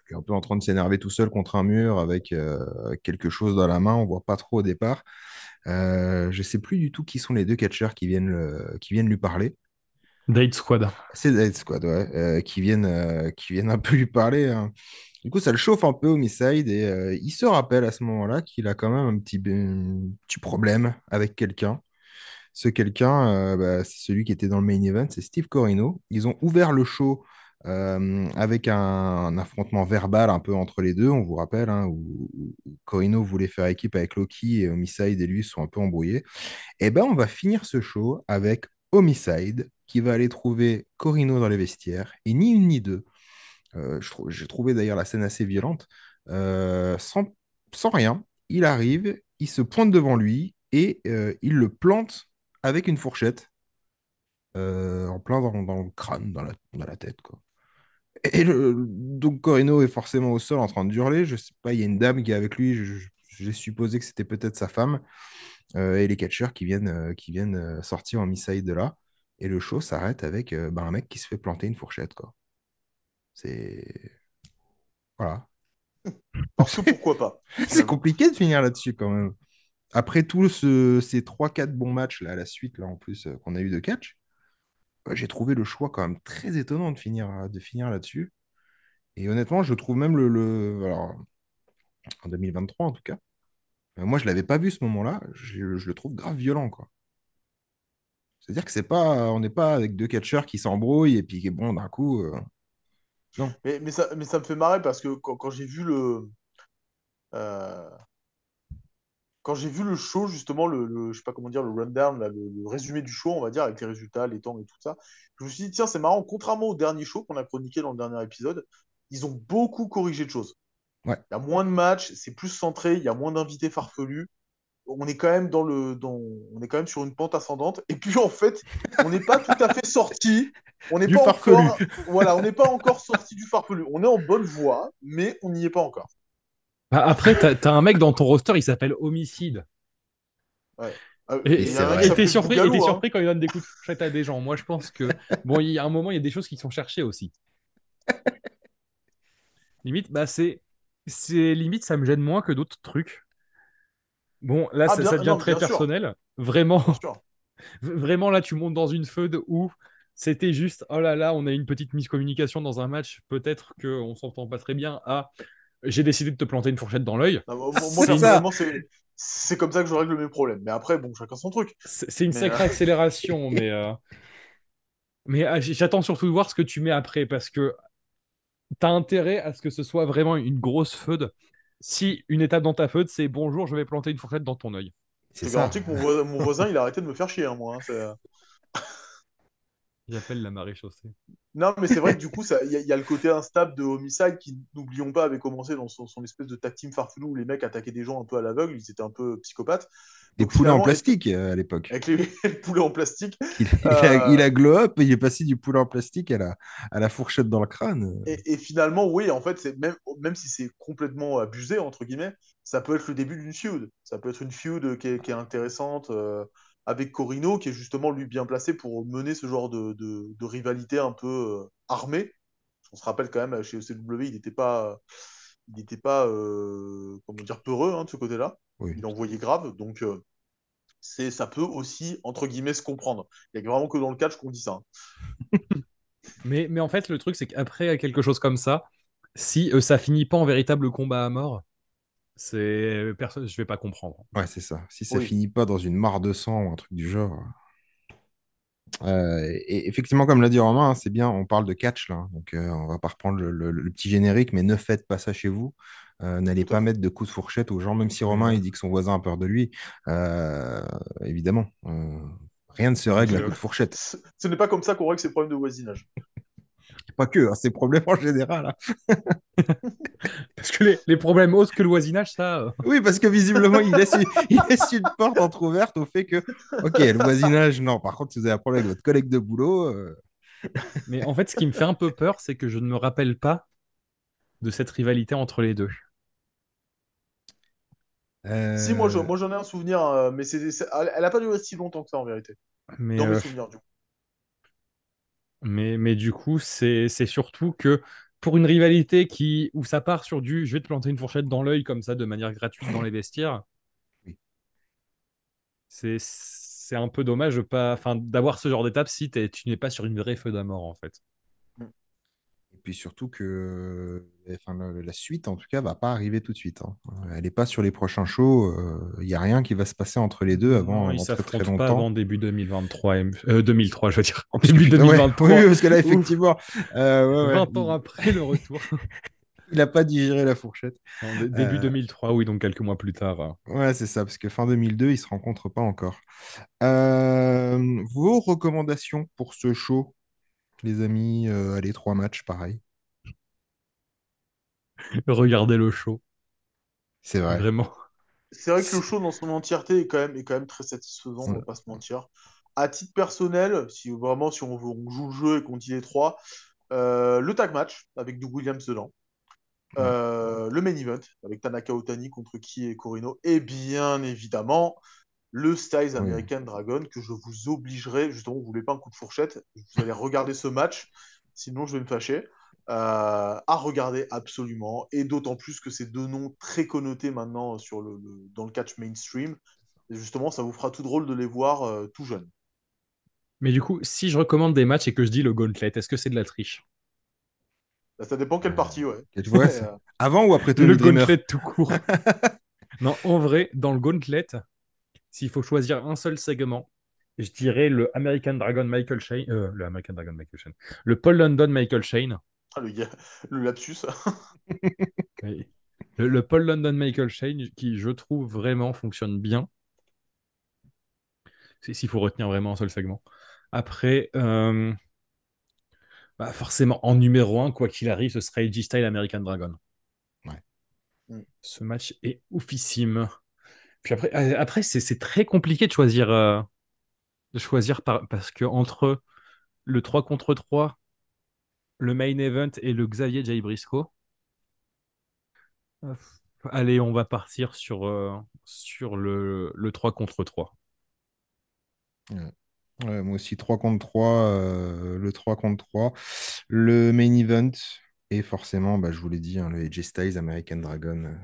qui est un peu en train de s'énerver tout seul contre un mur avec quelque chose dans la main. On voit pas trop au départ. Je sais plus du tout qui sont les deux catcheurs qui viennent lui parler. Date Squad. C'est Dead Squad, ouais, qui viennent un peu lui parler, hein. Du coup, ça le chauffe un peu, Homicide, et il se rappelle à ce moment-là qu'il a quand même un petit problème avec quelqu'un. Ce quelqu'un, c'est celui qui était dans le main event, c'est Steve Corino. Ils ont ouvert le show avec un affrontement verbal un peu entre les deux, on vous rappelle, hein, où Corino voulait faire équipe avec Loki et Homicide et lui sont un peu embrouillés. Et ben, on va finir ce show avec Homicide qui va aller trouver Corino dans les vestiaires, et ni une ni deux. J'ai trouvé d'ailleurs la scène assez violente. Sans rien, il arrive, il se pointe devant lui et il le plante avec une fourchette en plein dans le crâne, dans la tête, quoi. Donc Corino est forcément au sol en train de hurler. Je sais pas, il y a une dame qui est avec lui. J'ai supposé que c'était peut-être sa femme. Et les catcheurs qui viennent sortir en mid-side de là. Et le show s'arrête avec un mec qui se fait planter une fourchette, quoi. C'est... Voilà. Parce que pourquoi pas, C'est finalement. compliqué de finir là-dessus quand même. Après ces trois quatre bons matchs là, à la suite, là, en plus, qu'on a eu de catch, j'ai trouvé le choix quand même très étonnant de finir là-dessus. Et honnêtement, je trouve même alors, en 2023 en tout cas, moi je l'avais pas vu ce moment-là, je le trouve grave violent, quoi. C'est-à-dire que c'est pas, on n'est pas avec deux catcheurs qui s'embrouillent et puis bon, d'un coup, non. Mais ça me fait marrer parce que quand j'ai vu euh, quand j'ai vu le show, justement, je sais pas comment dire, le rundown, là, le résumé du show, on va dire, avec les résultats, les temps et tout ça, je me suis dit, tiens, c'est marrant, contrairement au dernier show qu'on a chroniqué dans le dernier épisode, ils ont beaucoup corrigé de choses. Ouais. Il y a moins de matchs, c'est plus centré, il y a moins d'invités farfelus. On est quand même on est quand même sur une pente ascendante. Et puis, en fait, on n'est pas tout à fait sorti. On n'est Du pas farfelu. encore, voilà, on n'est pas encore sorti du farfelu. On est en bonne voie, mais on n'y est pas encore. Bah, après, t'as un mec dans ton roster, il s'appelle Homicide. Ouais. Et Et il y c'est en a un qui vrai. Et s'appelait t'es Bougalou, hein. surpris quand il donne des coups de fourchette à des gens. Moi, je pense que, bon, il y a un moment, il y a des choses qui sont cherchées aussi. Limite, limite, ça me gêne moins que d'autres trucs. Bon, là, Ah, ça bien, devient non, très bien sûr, personnel. Vraiment, bien sûr. vraiment, là, tu montes dans une feud où c'était juste, oh là là, on a une petite miscommunication dans un match, peut-être qu'on s'entend pas très bien. Ah, j'ai décidé de te planter une fourchette dans l'œil. Non, moi, C'est une, Ça. personnellement, c'est comme ça que je règle mes problèmes. Mais après, bon, chacun son truc. c'est une Mais sacrée accélération, mais j'attends surtout de voir ce que tu mets après, parce que t'as intérêt à ce que ce soit vraiment une grosse feud. Si une étape dans ta feud, c'est bonjour, je vais planter une fourchette dans ton œil. je C'est te ça. garantis que mon voisin, il a arrêté de me faire chier, hein, moi, hein. J'appelle la marée chaussée. Non, mais c'est vrai que du coup, il y a le côté instable de Homicide qui, n'oublions pas, avait commencé dans son espèce de tag team farfelou où les mecs attaquaient des gens un peu à l'aveugle, ils étaient un peu psychopathes. Des Donc poulets en finalement, plastique à l'époque. avec les poulets en plastique. Il euh, a glow up, il est passé du poulet en plastique à la fourchette dans le crâne. et finalement, oui, en fait, même si c'est complètement abusé, entre guillemets, ça peut être le début d'une feud. Ça peut être une feud qui est intéressante avec Corino, qui est justement lui bien placé pour mener ce genre de rivalité un peu armée. On se rappelle quand même, chez ECW, il n'était pas comment dire, peureux, hein, de ce côté-là. Oui. Il envoyait grave. Donc, ça peut aussi, entre guillemets, se comprendre. Il n'y a vraiment que dans le catch qu'on dit ça, hein. Mais en fait, le truc, c'est qu'après quelque chose comme ça, si ça finit pas en véritable combat à mort, je vais pas comprendre. Ouais, c'est ça. Si ça Oui, finit pas dans une mare de sang ou un truc du genre. Et effectivement, comme l'a dit Romain, hein, c'est bien, on parle de catch là, hein. Donc on va pas reprendre le petit générique, mais ne faites pas ça chez vous. N'allez tout à pas fait. mettre de coups de fourchette aux gens, même si Romain Euh, il dit que son voisin a peur de lui. Euh, Évidemment, rien ne se et règle puis, à coups de fourchette. Ce n'est pas comme ça qu'on règle ses problèmes de voisinage. Pas que, hein, c'est problème en général, hein. parce que les problèmes autres que le voisinage, ça. Oui, parce que visiblement, il laisse une porte entrouverte au fait que, ok, le voisinage, non. Par contre, si vous avez un problème avec votre collègue de boulot, Mais en fait, ce qui me fait un peu peur, c'est que je ne me rappelle pas de cette rivalité entre les deux. Si, Euh, moi j'en ai un souvenir, mais elle a pas duré si longtemps que ça en vérité. Mais, Dans mes euh, souvenirs, du coup. mais du coup, c'est surtout que pour une rivalité où ça part sur du je vais te planter une fourchette dans l'œil comme ça de manière gratuite dans les vestiaires, oui. c'est un peu dommage de pas, enfin, d'avoir ce genre d'étape si tu n'es pas sur une vraie feu d'amour en fait. Mm. Et puis surtout que enfin, la suite, en tout cas, va pas arriver tout de suite, hein. Elle n'est pas sur les prochains shows. Il n'y a rien qui va se passer entre les deux Non, ils avant très très s'affrontent pas avant longtemps. début 2023, 2003, je veux dire. Oh, parce que Début putain, ouais, oui, 2023. parce que là, Ouf, effectivement, ouais, 20 ans après le retour. il a pas digéré la fourchette. Non, début Euh, 2003, oui, donc quelques mois plus tard. ouais, c'est ça, parce que fin 2002, ils se rencontrent pas encore. Vos recommandations pour ce show, les amis, allez, 3 matchs, pareil. Regardez le show, C'est vrai. vraiment. C'est vrai que le C'est- show dans son entièreté est quand même très satisfaisant, on va pas se mentir. À titre personnel, si on joue le jeu et qu'on dit les trois, le tag match avec Doug Williams dedans, Ouais, le main event avec Tanaka Otani contre Ki et Corino, et bien évidemment le Styles oui. American Dragon que je vous obligerai, justement, vous voulez pas un coup de fourchette, vous allez regarder ce match, sinon je vais me fâcher, à regarder absolument, et d'autant plus que ces deux noms très connotés maintenant dans le catch mainstream, et justement ça vous fera tout drôle de les voir tout jeunes. Mais du coup, si je recommande des matchs et que je dis le gauntlet, est-ce que c'est de la triche? Bah, ça dépend quelle partie, ouais. Ouais, avant ou après Le Tommy Dreamer? gauntlet tout court. Non, en vrai, dans le gauntlet, s'il faut choisir un seul segment, je dirais le American Dragon Michael Shane, le American Dragon Michael Shane, le Paul London Michael Shane, Ah, le lapsus. oui. Le Paul London Michael Shane qui, je trouve, vraiment fonctionne bien. C'est s'il faut retenir vraiment un seul segment. Après, bah forcément, en numéro un, quoi qu'il arrive, ce sera AJ Style American Dragon. Ouais. Mm. Ce match est oufissime. Puis après c'est très compliqué de choisir parce que entre le 3 contre 3, le main event et le Xavier Jay Briscoe, euh, allez, on va partir sur le 3 contre 3. Ouais. Ouais, moi aussi, 3 contre 3, le 3 contre 3. Le main event, et forcément, bah, je vous l'ai dit, hein, le AJ Styles American Dragon,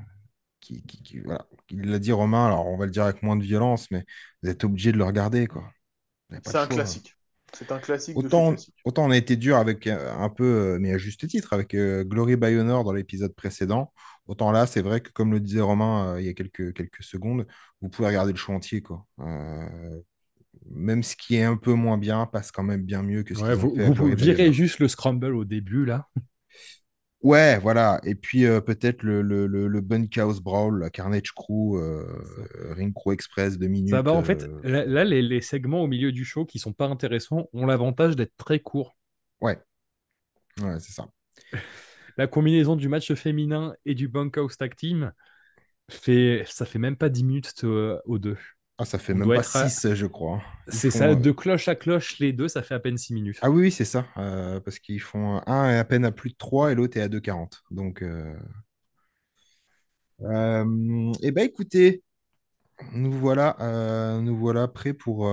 voilà. Il l'a dit Romain, alors on va le dire avec moins de violence, mais vous êtes obligé de le regarder, quoi. Vous n'avez pas le C'est un choix. classique. C'est un classique de chez Autant, classique. autant on a été dur avec un peu, mais à juste titre, avec Glory by Honor dans l'épisode précédent. Autant là, c'est vrai que, comme le disait Romain il y a quelques secondes, vous pouvez regarder le show entier, quoi. Même ce qui est un peu moins bien passe quand même bien mieux que ce Ouais, qu'ils ont vous, fait à vous Glory by virez Honor. juste le scramble au début, là. Ouais, voilà. Et puis peut-être le Bunkhouse Brawl, la Carnage Crew, Ring Crew Express, 2 minutes. Ça va, en fait, là, les segments au milieu du show qui sont pas intéressants ont l'avantage d'être très courts. Ouais, ouais, c'est ça. La combinaison du match féminin et du bunkhouse tag team ça fait même pas 10 minutes aux deux. Ah, ça fait On même doit pas être à... 6, je crois, hein. Ils C'est ça, font. de cloche à cloche, les deux, ça fait à peine 6 minutes. Ah oui, oui, c'est ça. Parce qu'ils font un est à peine à plus de 3 et l'autre est à 2,40. Donc, eh ben, écoutez, nous voilà prêts pour,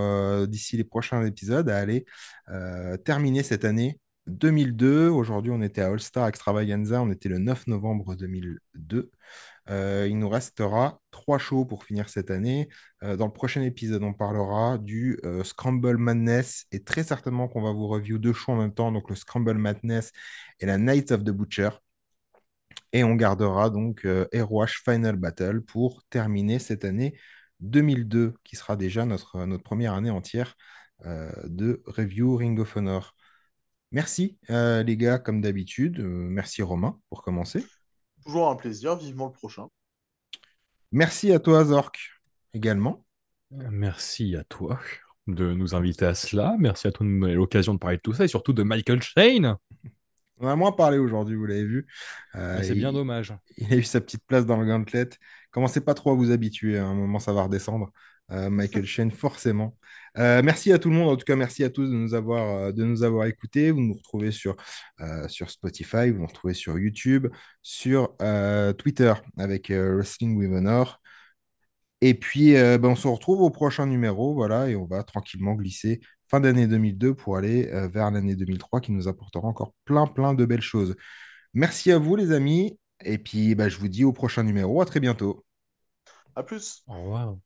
d'ici les prochains épisodes, à aller terminer cette année 2002. Aujourd'hui, on était à All Star Extravaganza, on était le 9 novembre 2002. Il nous restera 3 shows pour finir cette année. Dans le prochain épisode, on parlera du Scramble Madness et très certainement qu'on va vous review 2 shows en même temps, donc le Scramble Madness et la Night of the Butcher. Et on gardera donc ROH Final Battle pour terminer cette année 2002, qui sera déjà notre première année entière de review Ring of Honor. Merci les gars, comme d'habitude. Merci Romain pour commencer. Toujours un plaisir, vivement le prochain. Merci à toi Zork également. Merci à toi de nous inviter à cela. Merci à toi de nous donner l'occasion de parler de tout ça et surtout de Michael Shane. On a moins parlé aujourd'hui, vous l'avez vu. Ouais, c'est bien Il, dommage. il a eu sa petite place dans le gauntlet. Commencez pas trop à vous habituer, à un moment ça va redescendre. Michael Shane, forcément. Merci à tout le monde, en tout cas, merci à tous de nous avoir écoutés. Vous nous retrouvez sur Spotify, vous nous retrouvez sur YouTube, sur Twitter avec Wrestling with Honor. Et puis, ben, on se retrouve au prochain numéro, voilà, et on va tranquillement glisser fin d'année 2002 pour aller vers l'année 2003 qui nous apportera encore plein, plein de belles choses. Merci à vous, les amis, et puis ben, je vous dis au prochain numéro. À très bientôt. À plus. Au revoir.